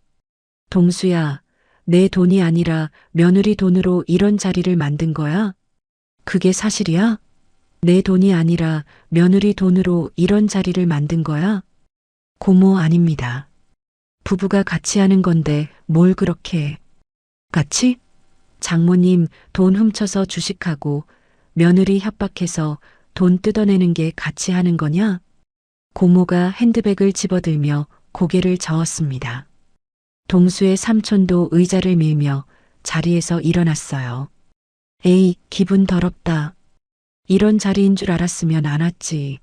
동수야, 내 돈이 아니라 며느리 돈으로 이런 자리를 만든 거야? 그게 사실이야? 내 돈이 아니라 며느리 돈으로 이런 자리를 만든 거야? 고모 아닙니다. 부부가 같이 하는 건데 뭘 그렇게. 같이? 장모님 돈 훔쳐서 주식하고 며느리 협박해서 돈 뜯어내는 게 같이 하는 거냐? 고모가 핸드백을 집어들며 고개를 저었습니다. 동수의 삼촌도 의자를 밀며 자리에서 일어났어요. 에이, 기분 더럽다. 이런 자리인 줄 알았으면 안 왔지.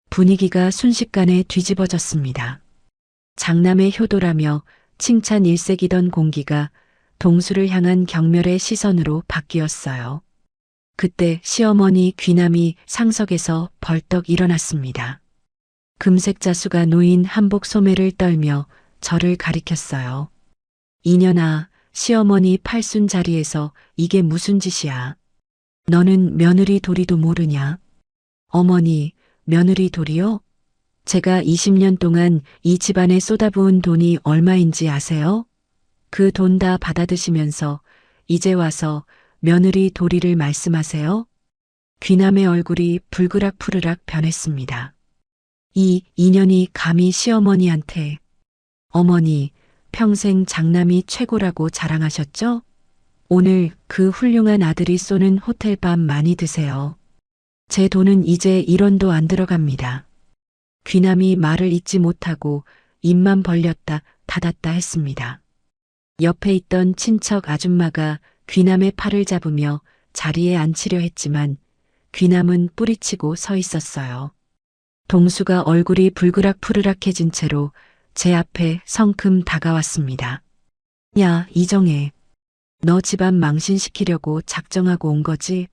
분위기가 순식간에 뒤집어졌습니다. 장남의 효도라며 칭찬 일색이던 공기가 동수를 향한 경멸의 시선으로 바뀌었어요. 그때 시어머니 귀남이 상석에서 벌떡 일어났습니다. 금색 자수가 놓인 한복 소매를 떨며 저를 가리켰어요. 이년아, 시어머니 팔순 자리에서 이게 무슨 짓이야? 너는 며느리 도리도 모르냐? 어머니, 며느리 도리요? 제가 20년 동안 이 집안에 쏟아부은 돈이 얼마인지 아세요? 그 돈 다 받아드시면서 이제 와서 며느리 도리를 말씀하세요? 귀남의 얼굴이 불그락푸르락 변했습니다. 이 인연이 감히 시어머니한테. 어머니, 평생 장남이 최고라고 자랑하셨죠? 오늘 그 훌륭한 아들이 쏘는 호텔밥 많이 드세요. 제 돈은 이제 1원도 안 들어갑니다. 귀남이 말을 잇지 못하고 입만 벌렸다 닫았다 했습니다. 옆에 있던 친척 아줌마가 귀남의 팔을 잡으며 자리에 앉히려 했지만 귀남은 뿌리치고 서 있었어요. 동수가 얼굴이 불그락푸르락해진 채로 제 앞에 성큼 다가왔습니다. 야, 이정혜. 너 집안 망신시키려고 작정하고 온 거지?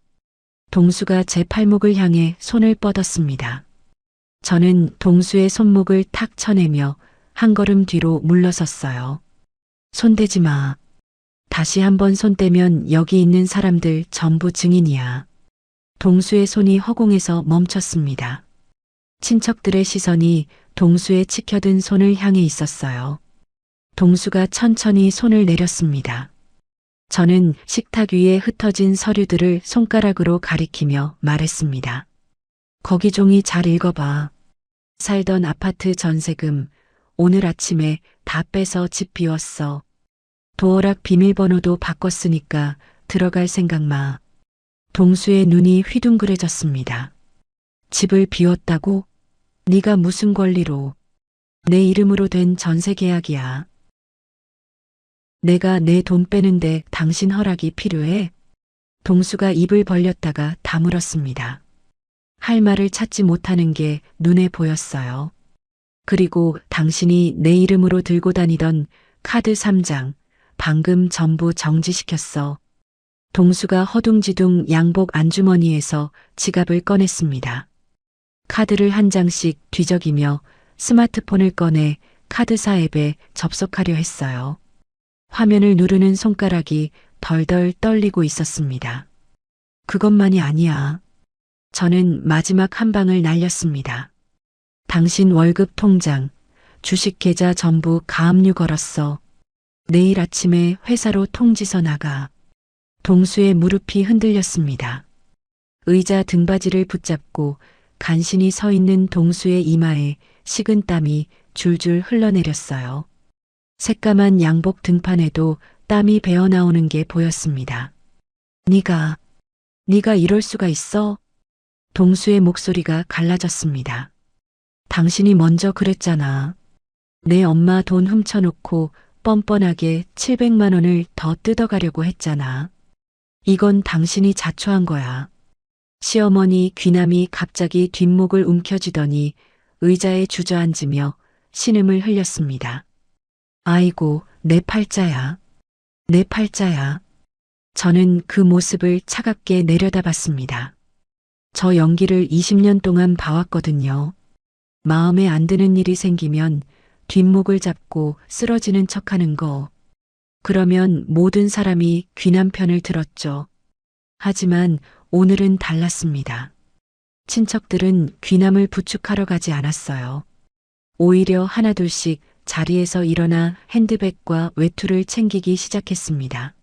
동수가 제 팔목을 향해 손을 뻗었습니다. 저는 동수의 손목을 탁 쳐내며 한 걸음 뒤로 물러섰어요. 손대지 마. 다시 한번 손 떼면 여기 있는 사람들 전부 증인이야. 동수의 손이 허공에서 멈췄습니다. 친척들의 시선이 동수의 치켜든 손을 향해 있었어요. 동수가 천천히 손을 내렸습니다. 저는 식탁 위에 흩어진 서류들을 손가락으로 가리키며 말했습니다. 거기 종이 잘 읽어봐. 살던 아파트 전세금 오늘 아침에 다 빼서 집 비웠어. 도어락 비밀번호도 바꿨으니까 들어갈 생각 마. 동수의 눈이 휘둥그레졌습니다. 집을 비웠다고? 네가 무슨 권리로? 내 이름으로 된 전세 계약이야. 내가 내 돈 빼는데 당신 허락이 필요해? 동수가 입을 벌렸다가 다물었습니다. 할 말을 찾지 못하는 게 눈에 보였어요. 그리고 당신이 내 이름으로 들고 다니던 카드 3장 방금 전부 정지시켰어. 동수가 허둥지둥 양복 안주머니에서 지갑을 꺼냈습니다. 카드를 한 장씩 뒤적이며 스마트폰을 꺼내 카드사 앱에 접속하려 했어요. 화면을 누르는 손가락이 덜덜 떨리고 있었습니다. 그것만이 아니야. 저는 마지막 한 방을 날렸습니다. 당신 월급 통장, 주식 계좌 전부 가압류 걸었어. 내일 아침에 회사로 통지서 나가. 동수의 무릎이 흔들렸습니다. 의자 등받이를 붙잡고 간신히 서 있는 동수의 이마에 식은 땀이 줄줄 흘러내렸어요. 새까만 양복 등판에도 땀이 배어나오는 게 보였습니다. 네가 이럴 수가 있어? 동수의 목소리가 갈라졌습니다. 당신이 먼저 그랬잖아. 내 엄마 돈 훔쳐놓고 뻔뻔하게 700만 원을 더 뜯어가려고 했잖아. 이건 당신이 자초한 거야. 시어머니 귀남이 갑자기 뒷목을 움켜쥐더니 의자에 주저앉으며 신음을 흘렸습니다. 아이고, 내 팔자야. 내 팔자야. 저는 그 모습을 차갑게 내려다봤습니다. 저 연기를 20년 동안 봐왔거든요. 마음에 안 드는 일이 생기면 뒷목을 잡고 쓰러지는 척하는 거. 그러면 모든 사람이 귀남 편을 들었죠. 하지만 오늘은 달랐습니다. 친척들은 귀남을 부축하러 가지 않았어요. 오히려 하나둘씩 자리에서 일어나 핸드백과 외투를 챙기기 시작했습니다.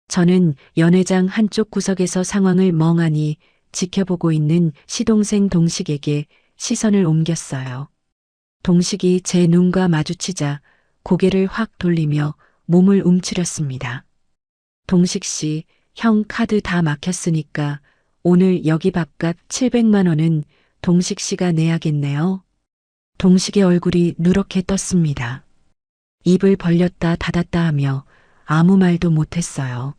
저는 연회장 한쪽 구석에서 상황을 멍하니 지켜보고 있는 시동생 동식에게 시선을 옮겼어요. 동식이 제 눈과 마주치자 고개를 확 돌리며 몸을 움츠렸습니다. 동식 씨, 형 카드 다 막혔으니까 오늘 여기 밥값 700만 원은 동식 씨가 내야겠네요. 동식의 얼굴이 누렇게 떴습니다. 입을 벌렸다 닫았다 하며 아무 말도 못했어요.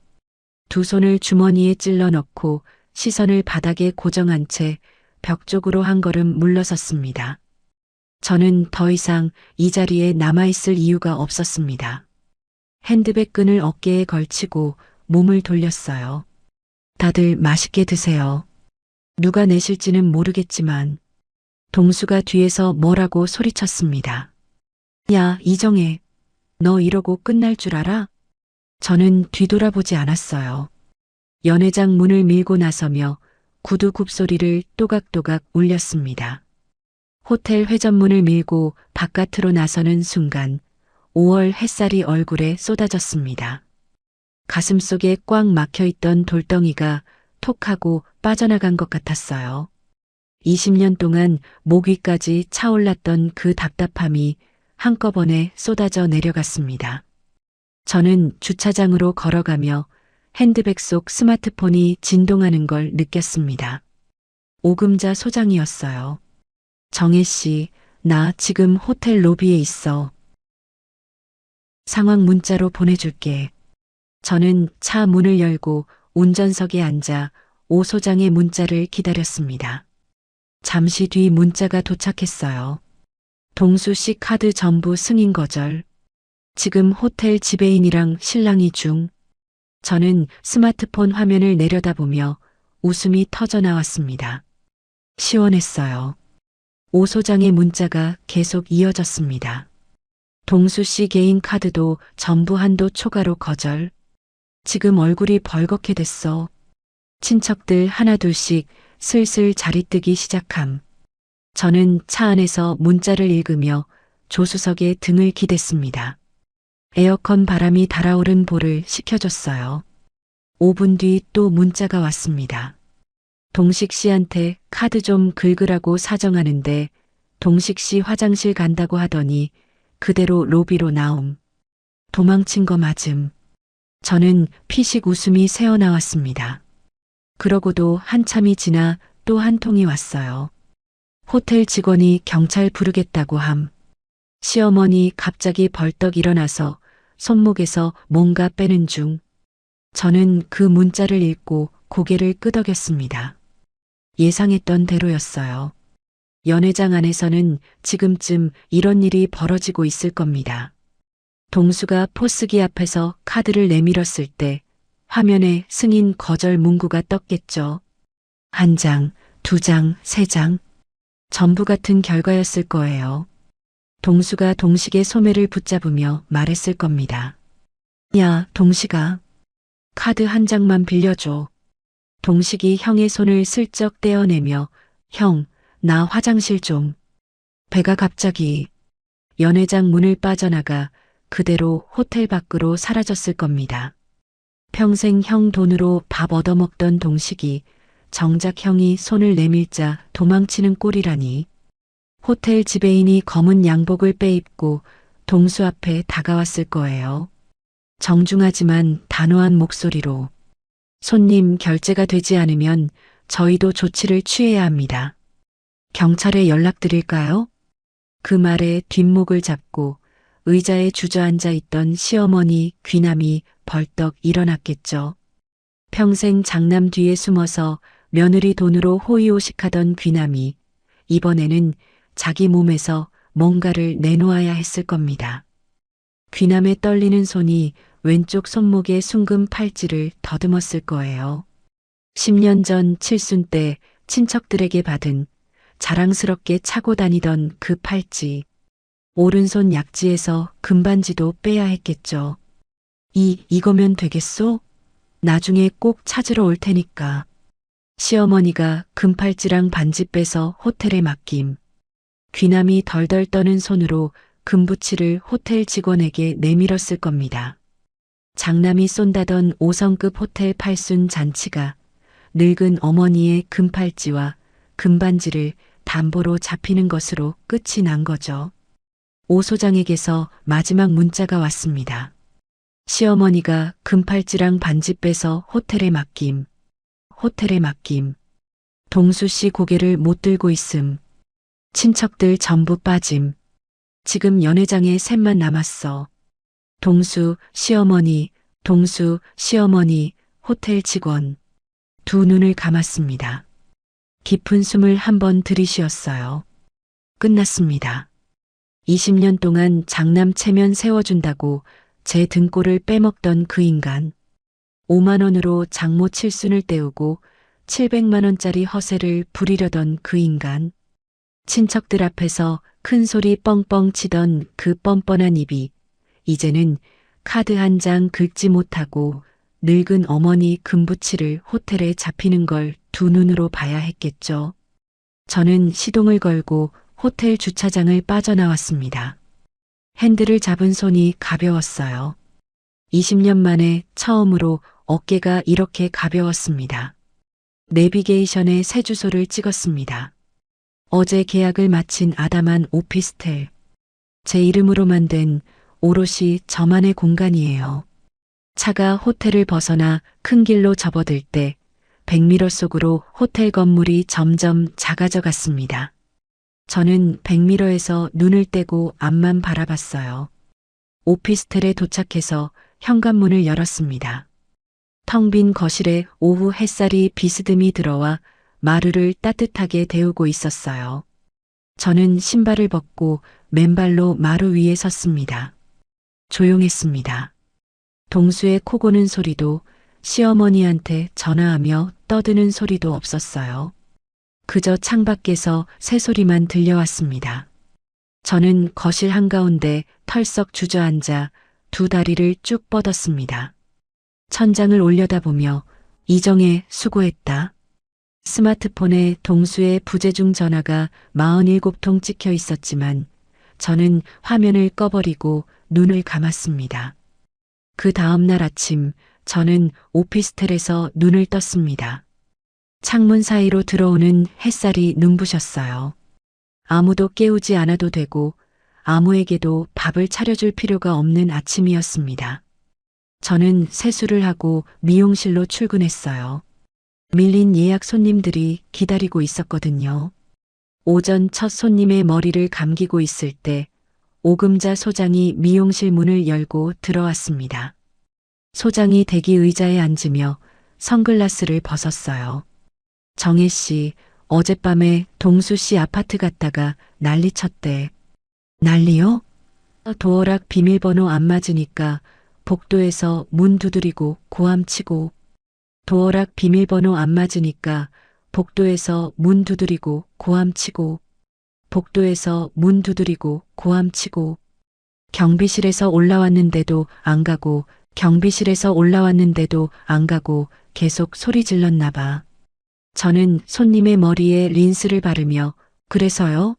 두 손을 주머니에 찔러 넣고 시선을 바닥에 고정한 채 벽 쪽으로 한 걸음 물러섰습니다. 저는 더 이상 이 자리에 남아있을 이유가 없었습니다. 핸드백 끈을 어깨에 걸치고 몸을 돌렸어요. 다들 맛있게 드세요. 누가 내실지는 모르겠지만 동수가 뒤에서 뭐라고 소리쳤습니다. 야, 이정혜. 너 이러고 끝날 줄 알아? 저는 뒤돌아보지 않았어요. 연회장 문을 밀고 나서며 구두 굽소리를 또각또각 울렸습니다. 호텔 회전문을 밀고 바깥으로 나서는 순간 5월 햇살이 얼굴에 쏟아졌습니다. 가슴속에 꽉 막혀있던 돌덩이가 톡하고 빠져나간 것 같았어요. 20년 동안 목 위까지 차올랐던 그 답답함이 한꺼번에 쏟아져 내려갔습니다. 저는 주차장으로 걸어가며 핸드백 속 스마트폰이 진동하는 걸 느꼈습니다. 오금자 소장이었어요. 정혜 씨, 나 지금 호텔 로비에 있어. 상황 문자로 보내줄게. 저는 차 문을 열고 운전석에 앉아 오 소장의 문자를 기다렸습니다. 잠시 뒤 문자가 도착했어요. 동수 씨 카드 전부 승인 거절. 지금 호텔 지배인이랑 실랑이 중. 저는 스마트폰 화면을 내려다보며 웃음이 터져 나왔습니다. 시원했어요. 오 소장의 문자가 계속 이어졌습니다. 동수 씨 개인 카드도 전부 한도 초과로 거절. 지금 얼굴이 벌겋게 됐어. 친척들 하나둘씩 슬슬 자리 뜨기 시작함. 저는 차 안에서 문자를 읽으며 조수석에 등을 기댔습니다. 에어컨 바람이 달아오른 볼을 식혀줬어요. 5분 뒤 또 문자가 왔습니다. 동식 씨한테 카드 좀 긁으라고 사정하는데 동식 씨 화장실 간다고 하더니 그대로 로비로 나옴. 도망친 거 맞음. 저는 피식 웃음이 새어나왔습니다. 그러고도 한참이 지나 또 한 통이 왔어요. 호텔 직원이 경찰 부르겠다고 함. 시어머니 갑자기 벌떡 일어나서 손목에서 뭔가 빼는 중. 저는 그 문자를 읽고 고개를 끄덕였습니다. 예상했던 대로였어요. 연회장 안에서는 지금쯤 이런 일이 벌어지고 있을 겁니다. 동수가 포스기 앞에서 카드를 내밀었을 때 화면에 승인 거절 문구가 떴겠죠. 1장, 2장, 3장. 전부 같은 결과였을 거예요. 동수가 동식의 소매를 붙잡으며 말했을 겁니다. 야, 동식아. 카드 한 장만 빌려줘. 동식이 형의 손을 슬쩍 떼어내며 형, 나 화장실 좀. 배가 갑자기 연회장 문을 빠져나가 그대로 호텔 밖으로 사라졌을 겁니다. 평생 형 돈으로 밥 얻어먹던 동식이 정작 형이 손을 내밀자 도망치는 꼴이라니. 호텔 지배인이 검은 양복을 빼입고 동수 앞에 다가왔을 거예요. 정중하지만 단호한 목소리로 손님 결제가 되지 않으면 저희도 조치를 취해야 합니다. 경찰에 연락드릴까요? 그 말에 뒷목을 잡고 의자에 주저앉아 있던 시어머니 귀남이 벌떡 일어났겠죠. 평생 장남 뒤에 숨어서 며느리 돈으로 호의호식하던 귀남이 이번에는 자기 몸에서 뭔가를 내놓아야 했을 겁니다. 귀남의 떨리는 손이 왼쪽 손목의 숭금 팔찌를 더듬었을 거예요. 10년 전 칠순 때 친척들에게 받은 자랑스럽게 차고 다니던 그 팔찌. 오른손 약지에서 금반지도 빼야 했겠죠. 이거면 되겠소? 나중에 꼭 찾으러 올 테니까. 시어머니가 금팔찌랑 반지 빼서 호텔에 맡김. 귀남이 덜덜 떠는 손으로 금부치를 호텔 직원에게 내밀었을 겁니다. 장남이 쏜다던 5성급 호텔 팔순 잔치가 늙은 어머니의 금팔찌와 금반지를 담보로 잡히는 것으로 끝이 난 거죠. 오 소장에게서 마지막 문자가 왔습니다. 시어머니가 금팔찌랑 반지 빼서 호텔에 맡김. 호텔에 맡김. 동수 씨 고개를 못 들고 있음. 친척들 전부 빠짐. 지금 연회장에 셋만 남았어. 동수, 시어머니, 동수, 시어머니, 호텔 직원. 두 눈을 감았습니다. 깊은 숨을 한번 들이쉬었어요. 끝났습니다. 20년 동안 장남 체면 세워준다고 제 등골을 빼먹던 그 인간. 5만 원으로 장모 칠순을 때우고 700만 원짜리 허세를 부리려던 그 인간. 친척들 앞에서 큰 소리 뻥뻥 치던 그 뻔뻔한 입이 이제는 카드 한 장 긁지 못하고 늙은 어머니 금부치를 호텔에 잡히는 걸 두 눈으로 봐야 했겠죠. 저는 시동을 걸고 호텔 주차장을 빠져나왔습니다. 핸들을 잡은 손이 가벼웠어요. 20년 만에 처음으로 어깨가 이렇게 가벼웠습니다. 내비게이션에 새 주소를 찍었습니다. 어제 계약을 마친 아담한 오피스텔. 제 이름으로 만든 오롯이 저만의 공간이에요. 차가 호텔을 벗어나 큰 길로 접어들 때 백미러 속으로 호텔 건물이 점점 작아져 갔습니다. 저는 백미러에서 눈을 떼고 앞만 바라봤어요. 오피스텔에 도착해서 현관문을 열었습니다. 텅 빈 거실에 오후 햇살이 비스듬히 들어와 마루를 따뜻하게 데우고 있었어요. 저는 신발을 벗고 맨발로 마루 위에 섰습니다. 조용했습니다. 동수의 코 고는 소리도 시어머니한테 전화하며 떠드는 소리도 없었어요. 그저 창밖에서 새소리만 들려왔습니다. 저는 거실 한가운데 털썩 주저앉아 두 다리를 쭉 뻗었습니다. 천장을 올려다보며 이정혜 수고했다. 스마트폰에 동수의 부재중 전화가 47통 찍혀 있었지만 저는 화면을 꺼버리고 눈을 감았습니다. 그 다음 날 아침 저는 오피스텔에서 눈을 떴습니다. 창문 사이로 들어오는 햇살이 눈부셨어요. 아무도 깨우지 않아도 되고 아무에게도 밥을 차려줄 필요가 없는 아침이었습니다. 저는 세수를 하고 미용실로 출근했어요. 밀린 예약 손님들이 기다리고 있었거든요. 오전 첫 손님의 머리를 감기고 있을 때 오금자 소장이 미용실 문을 열고 들어왔습니다. 소장이 대기 의자에 앉으며 선글라스를 벗었어요. 정혜 씨, 어젯밤에 동수 씨 아파트 갔다가 난리 쳤대. 난리요? 도어락 비밀번호 안 맞으니까 복도에서 문 두드리고 고함치고 도어락 비밀번호 안 맞으니까 복도에서 문 두드리고 고함치고 복도에서 문 두드리고 고함치고 경비실에서 올라왔는데도 안 가고 경비실에서 올라왔는데도 안 가고 계속 소리 질렀나 봐. 저는 손님의 머리에 린스를 바르며 그래서요?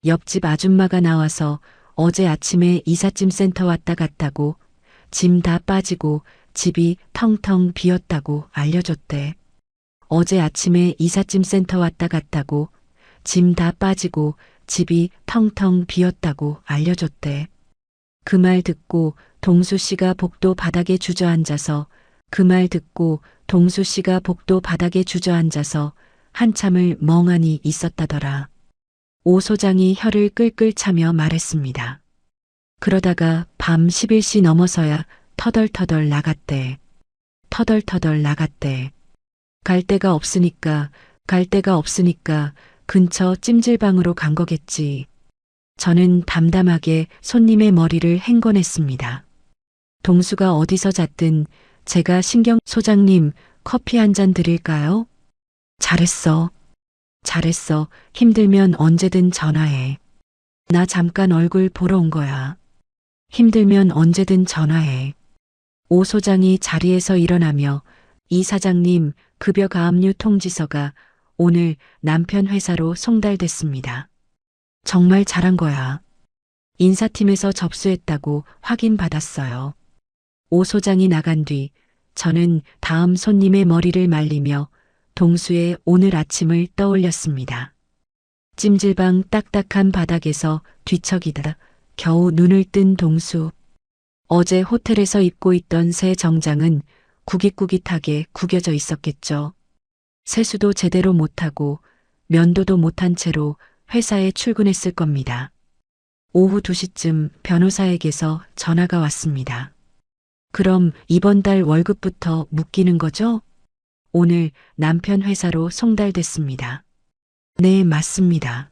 옆집 아줌마가 나와서 어제 아침에 이삿짐 센터 왔다 갔다고 짐 다 빠지고 집이 텅텅 비었다고 알려줬대. 어제 아침에 이삿짐 센터 왔다 갔다고 짐 다 빠지고 집이 텅텅 비었다고 알려줬대. 그 말 듣고 동수 씨가 복도 바닥에 주저앉아서 그 말 듣고 동수 씨가 복도 바닥에 주저앉아서 한참을 멍하니 있었다더라. 오 소장이 혀를 끌끌 차며 말했습니다. 그러다가 밤 11시 넘어서야 터덜터덜 나갔대. 터덜터덜 나갔대. 갈 데가 없으니까 근처 찜질방으로 간 거겠지. 저는 담담하게 손님의 머리를 헹궈냈습니다. 동수가 어디서 잤든 제가 소장님 커피 한 잔 드릴까요? 잘했어. 잘했어. 힘들면 언제든 전화해. 나 잠깐 얼굴 보러 온 거야. 힘들면 언제든 전화해. 오 소장이 자리에서 일어나며 이 사장님 급여 가압류 통지서가 오늘 남편 회사로 송달됐습니다. 정말 잘한 거야. 인사팀에서 접수했다고 확인받았어요. 오 소장이 나간 뒤 저는 다음 손님의 머리를 말리며 동수의 오늘 아침을 떠올렸습니다. 찜질방 딱딱한 바닥에서 뒤척이다 겨우 눈을 뜬 동수. 어제 호텔에서 입고 있던 새 정장은 구깃구깃하게 구겨져 있었겠죠. 세수도 제대로 못하고 면도도 못한 채로 회사에 출근했을 겁니다. 오후 2시쯤 변호사에게서 전화가 왔습니다. 그럼 이번 달 월급부터 묶이는 거죠? 오늘 남편 회사로 송달됐습니다. 네, 맞습니다.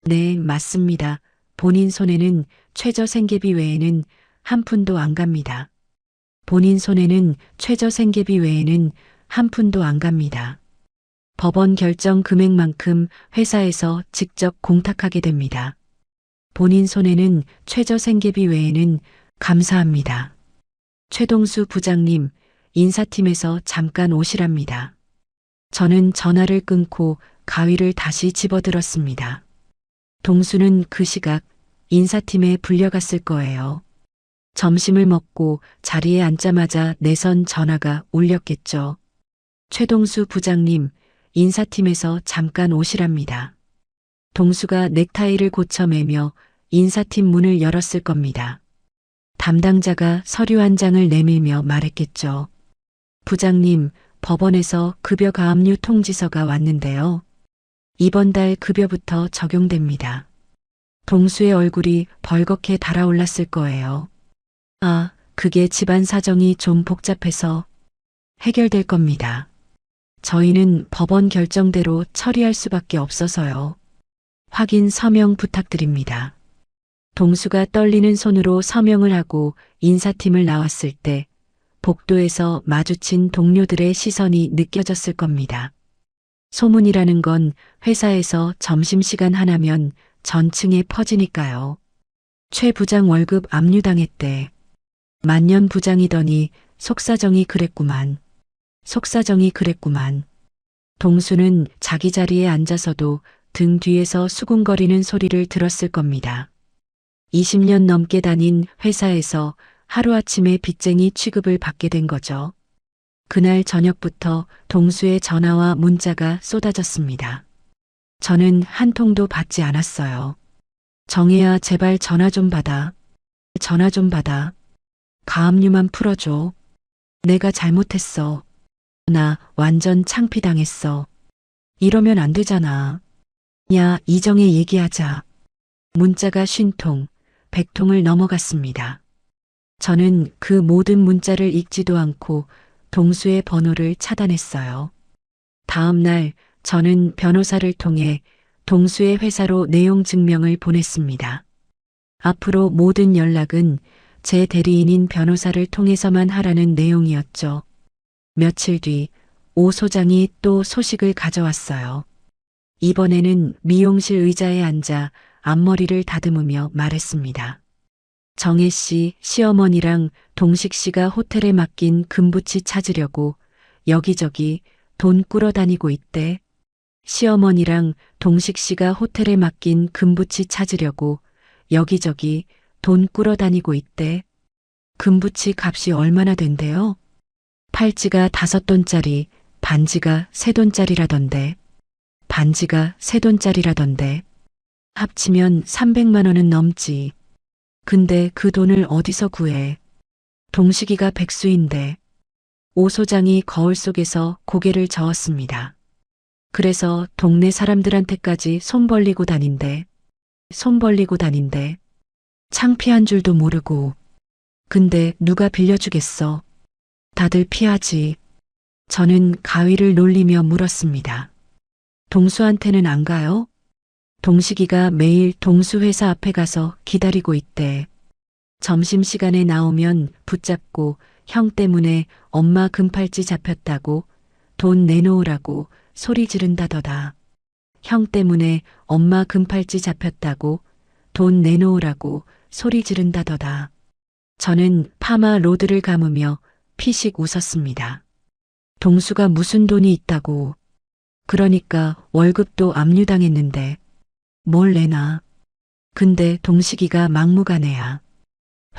네, 맞습니다. 본인 손에는 최저 생계비 외에는 한 푼도 안 갑니다. 본인 손에는 최저 생계비 외에는 한 푼도 안 갑니다. 법원 결정 금액만큼 회사에서 직접 공탁하게 됩니다. 본인 손에는 최저 생계비 외에는 감사합니다. 최동수 부장님, 인사팀에서 잠깐 오시랍니다. 저는 전화를 끊고 가위를 다시 집어들었습니다. 동수는 그 시각 인사팀에 불려갔을 거예요. 점심을 먹고 자리에 앉자마자 내선 전화가 울렸겠죠. 최동수 부장님, 인사팀에서 잠깐 오시랍니다. 동수가 넥타이를 고쳐매며 인사팀 문을 열었을 겁니다. 담당자가 서류 한 장을 내밀며 말했겠죠. 부장님, 법원에서 급여 가압류 통지서가 왔는데요. 이번 달 급여부터 적용됩니다. 동수의 얼굴이 벌겋게 달아올랐을 거예요. 아, 그게 집안 사정이 좀 복잡해서 해결될 겁니다. 저희는 법원 결정대로 처리할 수밖에 없어서요. 확인 서명 부탁드립니다. 동수가 떨리는 손으로 서명을 하고 인사팀을 나왔을 때 복도에서 마주친 동료들의 시선이 느껴졌을 겁니다. 소문이라는 건 회사에서 점심시간 하나면 전층에 퍼지니까요. 최 부장 월급 압류당했대. 만년 부장이더니 속사정이 그랬구만. 속사정이 그랬구만. 동수는 자기 자리에 앉아서도 등 뒤에서 수군거리는 소리를 들었을 겁니다. 20년 넘게 다닌 회사에서 하루아침에 빚쟁이 취급을 받게 된 거죠. 그날 저녁부터 동수의 전화와 문자가 쏟아졌습니다. 저는 한 통도 받지 않았어요. 정혜야, 제발 전화 좀 받아. 전화 좀 받아. 가압류만 풀어줘. 내가 잘못했어. 나 완전 창피당했어. 이러면 안 되잖아. 야, 이정혜 얘기하자. 문자가 50통, 100통을 넘어갔습니다. 저는 그 모든 문자를 읽지도 않고 동수의 번호를 차단했어요. 다음 날 저는 변호사를 통해 동수의 회사로 내용 증명을 보냈습니다. 앞으로 모든 연락은 제 대리인인 변호사를 통해서만 하라는 내용이었죠. 며칠 뒤 오 소장이 또 소식을 가져왔어요. 이번에는 미용실 의자에 앉아 앞머리를 다듬으며 말했습니다. 정혜 씨 시어머니랑 동식 씨가 호텔에 맡긴 금부치 찾으려고 여기저기 돈 꾸러다니고 있대. 시어머니랑 동식 씨가 호텔에 맡긴 금부치 찾으려고 여기저기 돈 꾸러다니고 있대. 금부치 값이 얼마나 된대요? 팔찌가 5돈짜리, 반지가 3돈짜리라던데. 반지가 3돈짜리라던데. 합치면 300만 원은 넘지. 근데 그 돈을 어디서 구해? 동식이가 백수인데. 오 소장이 거울 속에서 고개를 저었습니다. 그래서 동네 사람들한테까지 손 벌리고 다닌대. 손 벌리고 다닌대. 창피한 줄도 모르고. 근데 누가 빌려주겠어? 다들 피하지. 저는 가위를 놀리며 물었습니다. 동수한테는 안 가요? 동식이가 매일 동수 회사 앞에 가서 기다리고 있대. 점심시간에 나오면 붙잡고 형 때문에 엄마 금팔찌 잡혔다고 돈 내놓으라고 소리 지른다더다. 형 때문에 엄마 금팔찌 잡혔다고 돈 내놓으라고 소리 지른다더다. 저는 파마 로드를 감으며 피식 웃었습니다. 동수가 무슨 돈이 있다고. 그러니까 월급도 압류당했는데 뭘 내나. 근데 동식이가 막무가내야.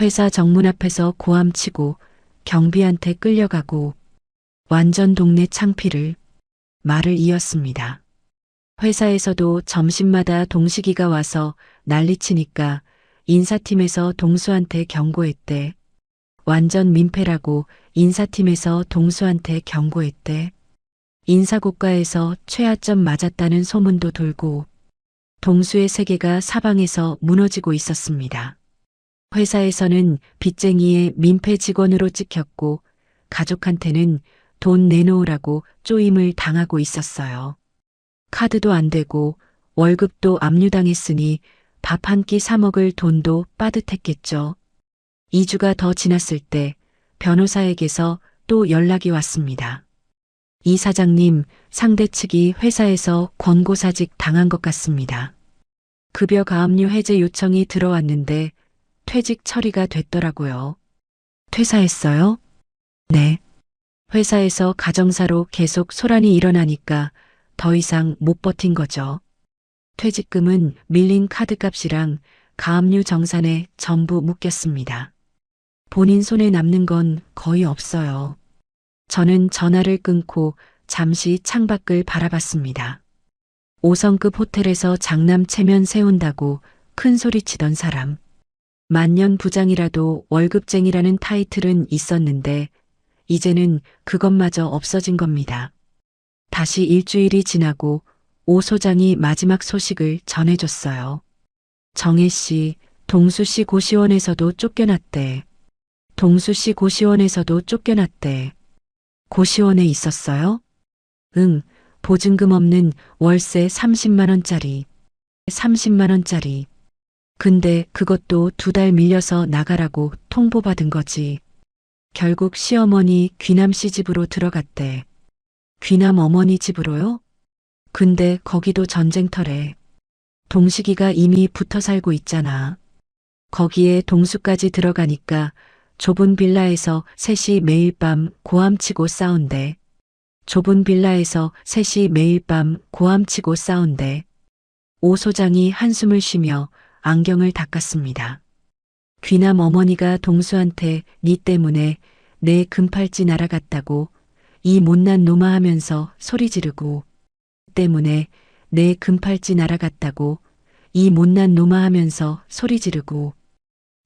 회사 정문 앞에서 고함치고 경비한테 끌려가고 완전 동네 창피를. 말을 이었습니다. 회사에서도 점심마다 동식이가 와서 난리치니까 인사팀에서 동수한테 경고했대. 완전 민폐라고 인사팀에서 동수한테 경고했대. 인사고과에서 최하점 맞았다는 소문도 돌고 동수의 세계가 사방에서 무너지고 있었습니다. 회사에서는 빚쟁이의 민폐 직원으로 찍혔고 가족한테는 돈 내놓으라고 쪼임을 당하고 있었어요. 카드도 안 되고 월급도 압류당했으니 밥 한 끼 사 먹을 돈도 빠듯했겠죠. 2주가 더 지났을 때 변호사에게서 또 연락이 왔습니다. 이 사장님, 상대 측이 회사에서 권고사직 당한 것 같습니다. 급여 가압류 해제 요청이 들어왔는데 퇴직 처리가 됐더라고요. 퇴사했어요? 네. 회사에서 가정사로 계속 소란이 일어나니까 더 이상 못 버틴 거죠. 퇴직금은 밀린 카드값이랑 가압류 정산에 전부 묶였습니다. 본인 손에 남는 건 거의 없어요. 저는 전화를 끊고 잠시 창밖을 바라봤습니다. 5성급 호텔에서 장남 체면 세운다고 큰 소리 치던 사람. 만년 부장이라도 월급쟁이라는 타이틀은 있었는데 이제는 그것마저 없어진 겁니다. 다시 일주일이 지나고 오 소장이 마지막 소식을 전해줬어요. 정혜 씨, 동수 씨 고시원에서도 쫓겨났대. 동수 씨 고시원에서도 쫓겨났대. 고시원에 있었어요? 응, 보증금 없는 월세 30만 원짜리. 30만 원짜리. 근데 그것도 2달 밀려서 나가라고 통보받은 거지. 결국 시어머니 귀남 씨 집으로 들어갔대. 귀남 어머니 집으로요? 근데 거기도 전쟁터래. 동식이가 이미 붙어 살고 있잖아. 거기에 동수까지 들어가니까 좁은 빌라에서 셋이 매일 밤 고함치고 싸운대. 좁은 빌라에서 셋이 매일 밤 고함치고 싸운대. 오 소장이 한숨을 쉬며 안경을 닦았습니다. 귀남 어머니가 동수한테 니 때문에 내 금팔찌 날아갔다고 이 못난 놈아 하면서 소리 지르고 때문에 내 금팔찌 날아갔다고 이 못난 놈아 하면서 소리 지르고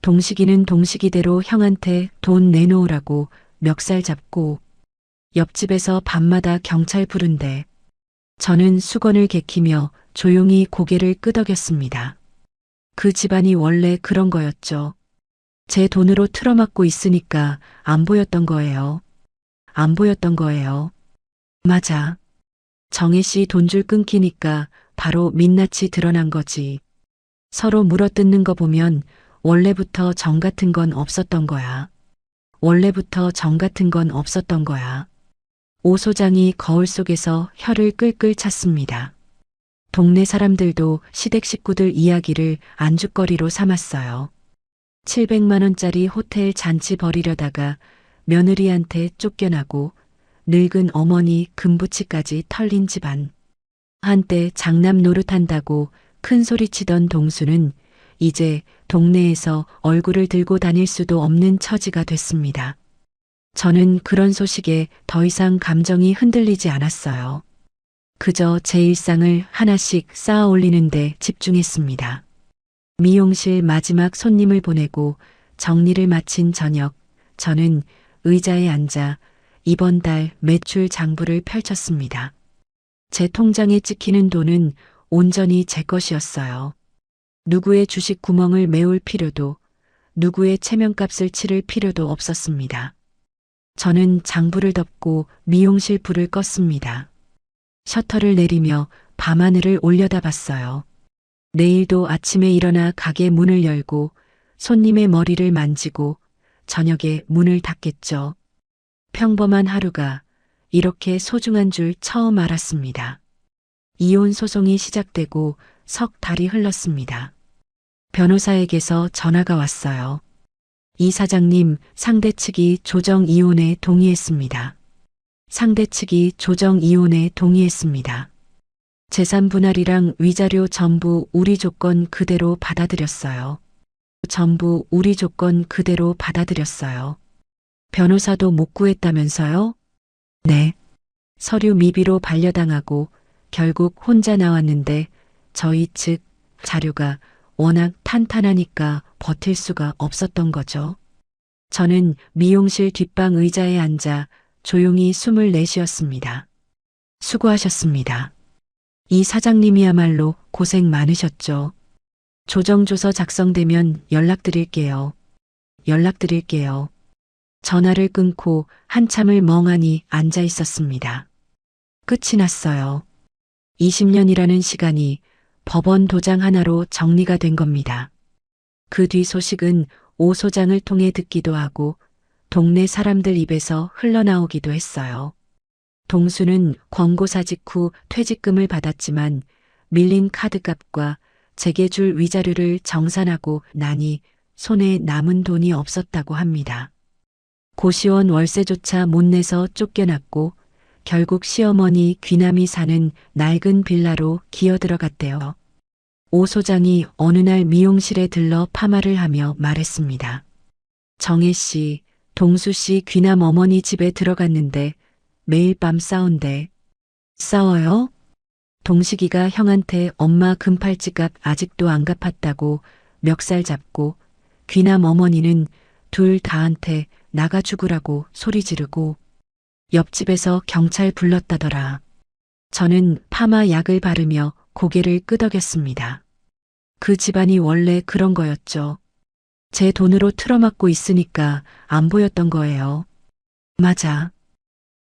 동식이는 동식이대로 형한테 돈 내놓으라고 멱살 잡고 옆집에서 밤마다 경찰 부른대. 저는 수건을 개키며 조용히 고개를 끄덕였습니다. 그 집안이 원래 그런 거였죠. 제 돈으로 틀어막고 있으니까 안 보였던 거예요. 안 보였던 거예요. 맞아. 정혜 씨 돈줄 끊기니까 바로 민낯이 드러난 거지. 서로 물어뜯는 거 보면 원래부터 정 같은 건 없었던 거야. 원래부터 정 같은 건 없었던 거야. 오 소장이 거울 속에서 혀를 끌끌 찼습니다. 동네 사람들도 시댁 식구들 이야기를 안주거리로 삼았어요. 700만 원짜리 호텔 잔치 벌이려다가 며느리한테 쫓겨나고 늙은 어머니 금부치까지 털린 집안. 한때 장남 노릇한다고 큰 소리치던 동수는 이제 동네에서 얼굴을 들고 다닐 수도 없는 처지가 됐습니다. 저는 그런 소식에 더 이상 감정이 흔들리지 않았어요. 그저 제 일상을 하나씩 쌓아 올리는데 집중했습니다. 미용실 마지막 손님을 보내고 정리를 마친 저녁, 저는 의자에 앉아 이번 달 매출 장부를 펼쳤습니다. 제 통장에 찍히는 돈은 온전히 제 것이었어요. 누구의 주식 구멍을 메울 필요도, 누구의 체면값을 치를 필요도 없었습니다. 저는 장부를 덮고 미용실 불을 껐습니다. 셔터를 내리며 밤하늘을 올려다봤어요. 내일도 아침에 일어나 가게 문을 열고 손님의 머리를 만지고 저녁에 문을 닫겠죠. 평범한 하루가 이렇게 소중한 줄 처음 알았습니다. 이혼 소송이 시작되고 석 달이 흘렀습니다. 변호사에게서 전화가 왔어요. 이 사장님, 상대 측이 조정 이혼에 동의했습니다. 상대 측이 조정 이혼에 동의했습니다. 재산 분할이랑 위자료 전부 우리 조건 그대로 받아들였어요. 전부 우리 조건 그대로 받아들였어요. 변호사도 못 구했다면서요? 네. 서류 미비로 반려당하고 결국 혼자 나왔는데 저희 측 자료가 워낙 탄탄하니까 버틸 수가 없었던 거죠. 저는 미용실 뒷방 의자에 앉아 조용히 숨을 내쉬었습니다. 수고하셨습니다. 이 사장님이야말로 고생 많으셨죠. 조정조서 작성되면 연락드릴게요. 연락드릴게요. 전화를 끊고 한참을 멍하니 앉아 있었습니다. 끝이 났어요. 20년이라는 시간이 법원 도장 하나로 정리가 된 겁니다. 그 뒤 소식은 오 소장을 통해 듣기도 하고 동네 사람들 입에서 흘러나오기도 했어요. 동수는 권고사직 후 퇴직금을 받았지만 밀린 카드값과 제게 줄 위자료를 정산하고 나니 손에 남은 돈이 없었다고 합니다. 고시원 월세조차 못 내서 쫓겨났고 결국 시어머니 귀남이 사는 낡은 빌라로 기어들어갔대요. 오 소장이 어느 날 미용실에 들러 파마를 하며 말했습니다. 정혜 씨, 동수 씨 귀남 어머니 집에 들어갔는데 매일 밤 싸운대. 싸워요? 동식이가 형한테 엄마 금팔찌값 아직도 안 갚았다고 멱살 잡고 귀남 어머니는 둘 다한테 나가 죽으라고 소리 지르고 옆집에서 경찰 불렀다더라. 저는 파마 약을 바르며 고개를 끄덕였습니다. 그 집안이 원래 그런 거였죠. 제 돈으로 틀어막고 있으니까 안 보였던 거예요. 맞아.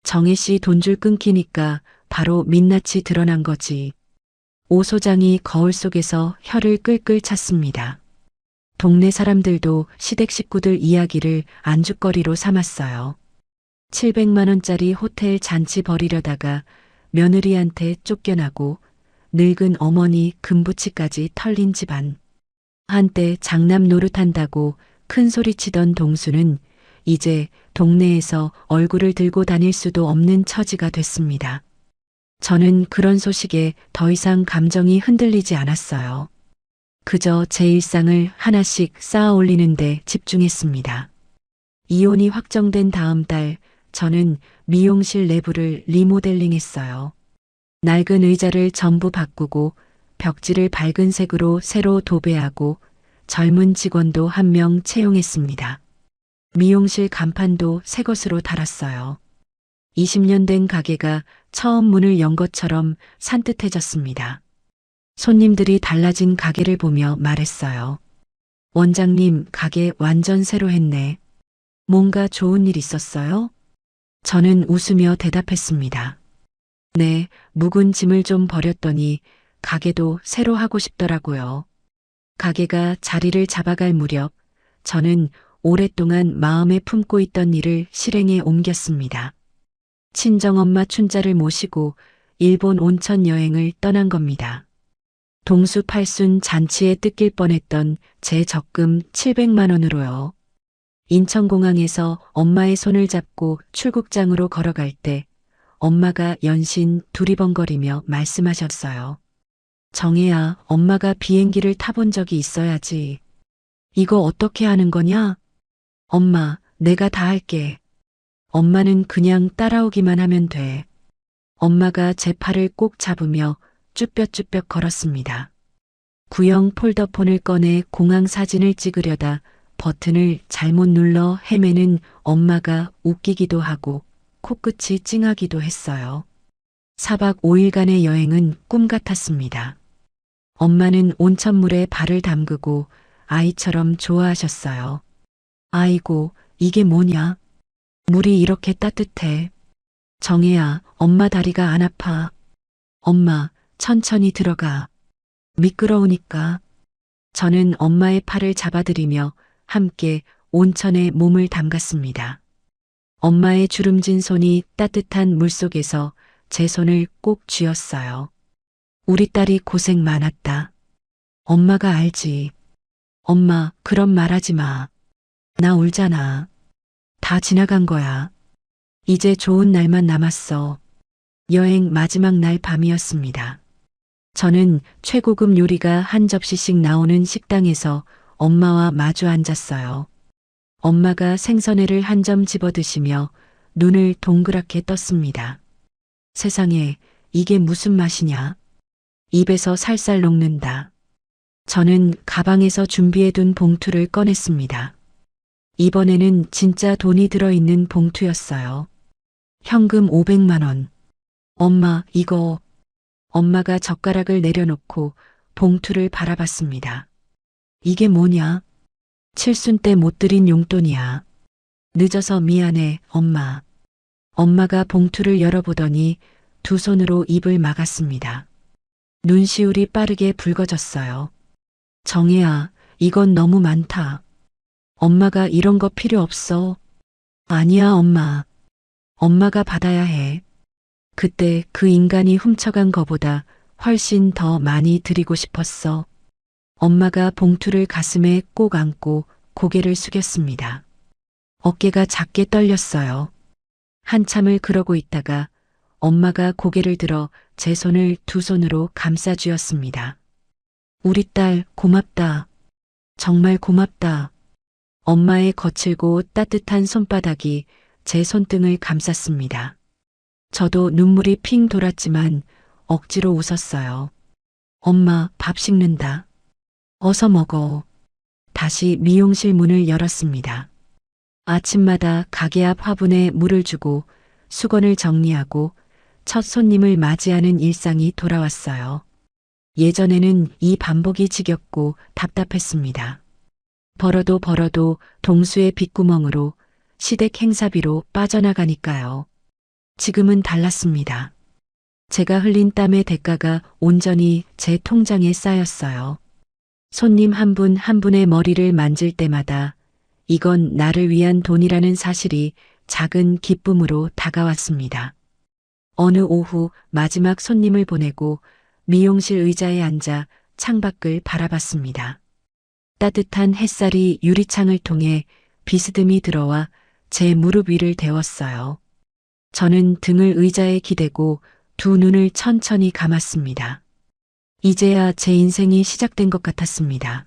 정혜 씨 돈줄 끊기니까 바로 민낯이 드러난 거지. 오 소장이 거울 속에서 혀를 끌끌 찼습니다. 동네 사람들도 시댁 식구들 이야기를 안주거리로 삼았어요. 700만 원짜리 호텔 잔치 벌이려다가 며느리한테 쫓겨나고 늙은 어머니 금부치까지 털린 집안. 한때 장남 노릇한다고 큰 소리치던 동수는 이제 동네에서 얼굴을 들고 다닐 수도 없는 처지가 됐습니다. 저는 그런 소식에 더 이상 감정이 흔들리지 않았어요. 그저 제 일상을 하나씩 쌓아 올리는데 집중했습니다. 이혼이 확정된 다음 달 저는 미용실 내부를 리모델링했어요. 낡은 의자를 전부 바꾸고 벽지를 밝은 색으로 새로 도배하고 젊은 직원도 한 명 채용했습니다. 미용실 간판도 새 것으로 달았어요. 20년 된 가게가 처음 문을 연 것처럼 산뜻해졌습니다. 손님들이 달라진 가게를 보며 말했어요. 원장님, 가게 완전 새로 했네. 뭔가 좋은 일 있었어요? 저는 웃으며 대답했습니다. 네, 묵은 짐을 좀 버렸더니 가게도 새로 하고 싶더라고요. 가게가 자리를 잡아갈 무렵 저는 오랫동안 마음에 품고 있던 일을 실행에 옮겼습니다. 친정엄마 춘자를 모시고 일본 온천 여행을 떠난 겁니다. 동수 팔순 잔치에 뜯길 뻔했던 제 적금 700만 원으로요. 인천공항에서 엄마의 손을 잡고 출국장으로 걸어갈 때 엄마가 연신 두리번거리며 말씀하셨어요. 정혜야, 엄마가 비행기를 타본 적이 있어야지. 이거 어떻게 하는 거냐? 엄마, 내가 다 할게. 엄마는 그냥 따라오기만 하면 돼. 엄마가 제 팔을 꼭 잡으며 쭈뼛쭈뼛 걸었습니다. 구형 폴더폰을 꺼내 공항 사진을 찍으려다 버튼을 잘못 눌러 헤매는 엄마가 웃기기도 하고 코끝이 찡하기도 했어요. 4박 5일간의 여행은 꿈 같았습니다. 엄마는 온천물에 발을 담그고 아이처럼 좋아하셨어요. 아이고, 이게 뭐냐? 물이 이렇게 따뜻해. 정혜야, 엄마 다리가 안 아파. 엄마, 천천히 들어가. 미끄러우니까. 저는 엄마의 팔을 잡아들이며 함께 온천에 몸을 담갔습니다. 엄마의 주름진 손이 따뜻한 물속에서 제 손을 꼭 쥐었어요. 우리 딸이 고생 많았다. 엄마가 알지. 엄마, 그런 말 하지 마. 나 울잖아. 다 지나간 거야. 이제 좋은 날만 남았어. 여행 마지막 날 밤이었습니다. 저는 최고급 요리가 한 접시씩 나오는 식당에서 엄마와 마주 앉았어요. 엄마가 생선회를 한 점 집어 드시며 눈을 동그랗게 떴습니다. 세상에, 이게 무슨 맛이냐? 입에서 살살 녹는다. 저는 가방에서 준비해둔 봉투를 꺼냈습니다. 이번에는 진짜 돈이 들어있는 봉투였어요. 현금 500만 원. 엄마, 이거. 엄마가 젓가락을 내려놓고 봉투를 바라봤습니다. 이게 뭐냐? 칠순 때 못 드린 용돈이야. 늦어서 미안해, 엄마. 엄마가 봉투를 열어보더니 두 손으로 입을 막았습니다. 눈시울이 빠르게 붉어졌어요. 정혜야, 이건 너무 많다. 엄마가 이런 거 필요 없어. 아니야, 엄마. 엄마가 받아야 해. 그때 그 인간이 훔쳐간 거보다 훨씬 더 많이 드리고 싶었어. 엄마가 봉투를 가슴에 꼭 안고 고개를 숙였습니다. 어깨가 작게 떨렸어요. 한참을 그러고 있다가 엄마가 고개를 들어 제 손을 두 손으로 감싸 주었습니다. 우리 딸 고맙다. 정말 고맙다. 엄마의 거칠고 따뜻한 손바닥이 제 손등을 감쌌습니다. 저도 눈물이 핑 돌았지만 억지로 웃었어요. 엄마, 밥 식는다. 어서 먹어. 다시 미용실 문을 열었습니다. 아침마다 가게 앞 화분에 물을 주고 수건을 정리하고 첫 손님을 맞이하는 일상이 돌아왔어요. 예전에는 이 반복이 지겹고 답답했습니다. 벌어도 동수의 빗구멍으로 시댁 행사비로 빠져나가니까요. 지금은 달랐습니다. 제가 흘린 땀의 대가가 온전히 제 통장에 쌓였어요. 손님 한 분 한 분의 머리를 만질 때마다 이건 나를 위한 돈이라는 사실이 작은 기쁨으로 다가왔습니다. 어느 오후 마지막 손님을 보내고 미용실 의자에 앉아 창밖을 바라봤습니다. 따뜻한 햇살이 유리창을 통해 비스듬히 들어와 제 무릎 위를 데웠어요. 저는 등을 의자에 기대고 두 눈을 천천히 감았습니다. 이제야 제 인생이 시작된 것 같았습니다.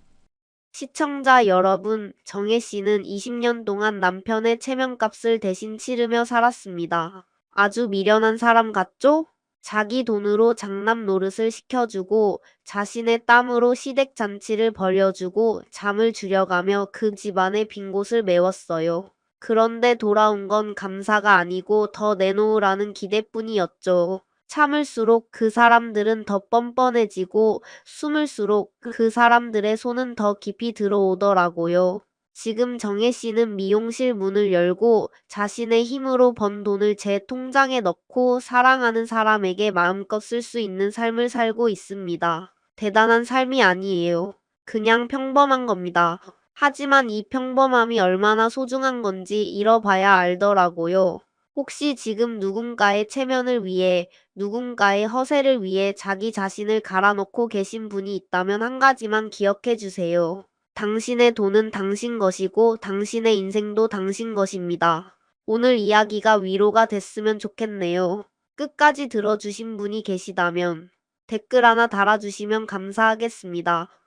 시청자 여러분, 정혜 씨는 20년 동안 남편의 체면값을 대신 치르며 살았습니다. 아주 미련한 사람 같죠? 자기 돈으로 장남 노릇을 시켜주고 자신의 땀으로 시댁 잔치를 벌여주고 잠을 줄여가며 그 집안의 빈 곳을 메웠어요. 그런데 돌아온 건 감사가 아니고 더 내놓으라는 기대뿐이었죠. 참을수록 그 사람들은 더 뻔뻔해지고 숨을수록 그 사람들의 손은 더 깊이 들어오더라고요. 지금 정혜 씨는 미용실 문을 열고 자신의 힘으로 번 돈을 제 통장에 넣고 사랑하는 사람에게 마음껏 쓸 수 있는 삶을 살고 있습니다. 대단한 삶이 아니에요. 그냥 평범한 겁니다. 하지만 이 평범함이 얼마나 소중한 건지 잃어봐야 알더라고요. 혹시 지금 누군가의 체면을 위해, 누군가의 허세를 위해 자기 자신을 갈아놓고 계신 분이 있다면 한 가지만 기억해 주세요. 당신의 돈은 당신 것이고 당신의 인생도 당신 것입니다. 오늘 이야기가 위로가 됐으면 좋겠네요. 끝까지 들어주신 분이 계시다면 댓글 하나 달아주시면 감사하겠습니다.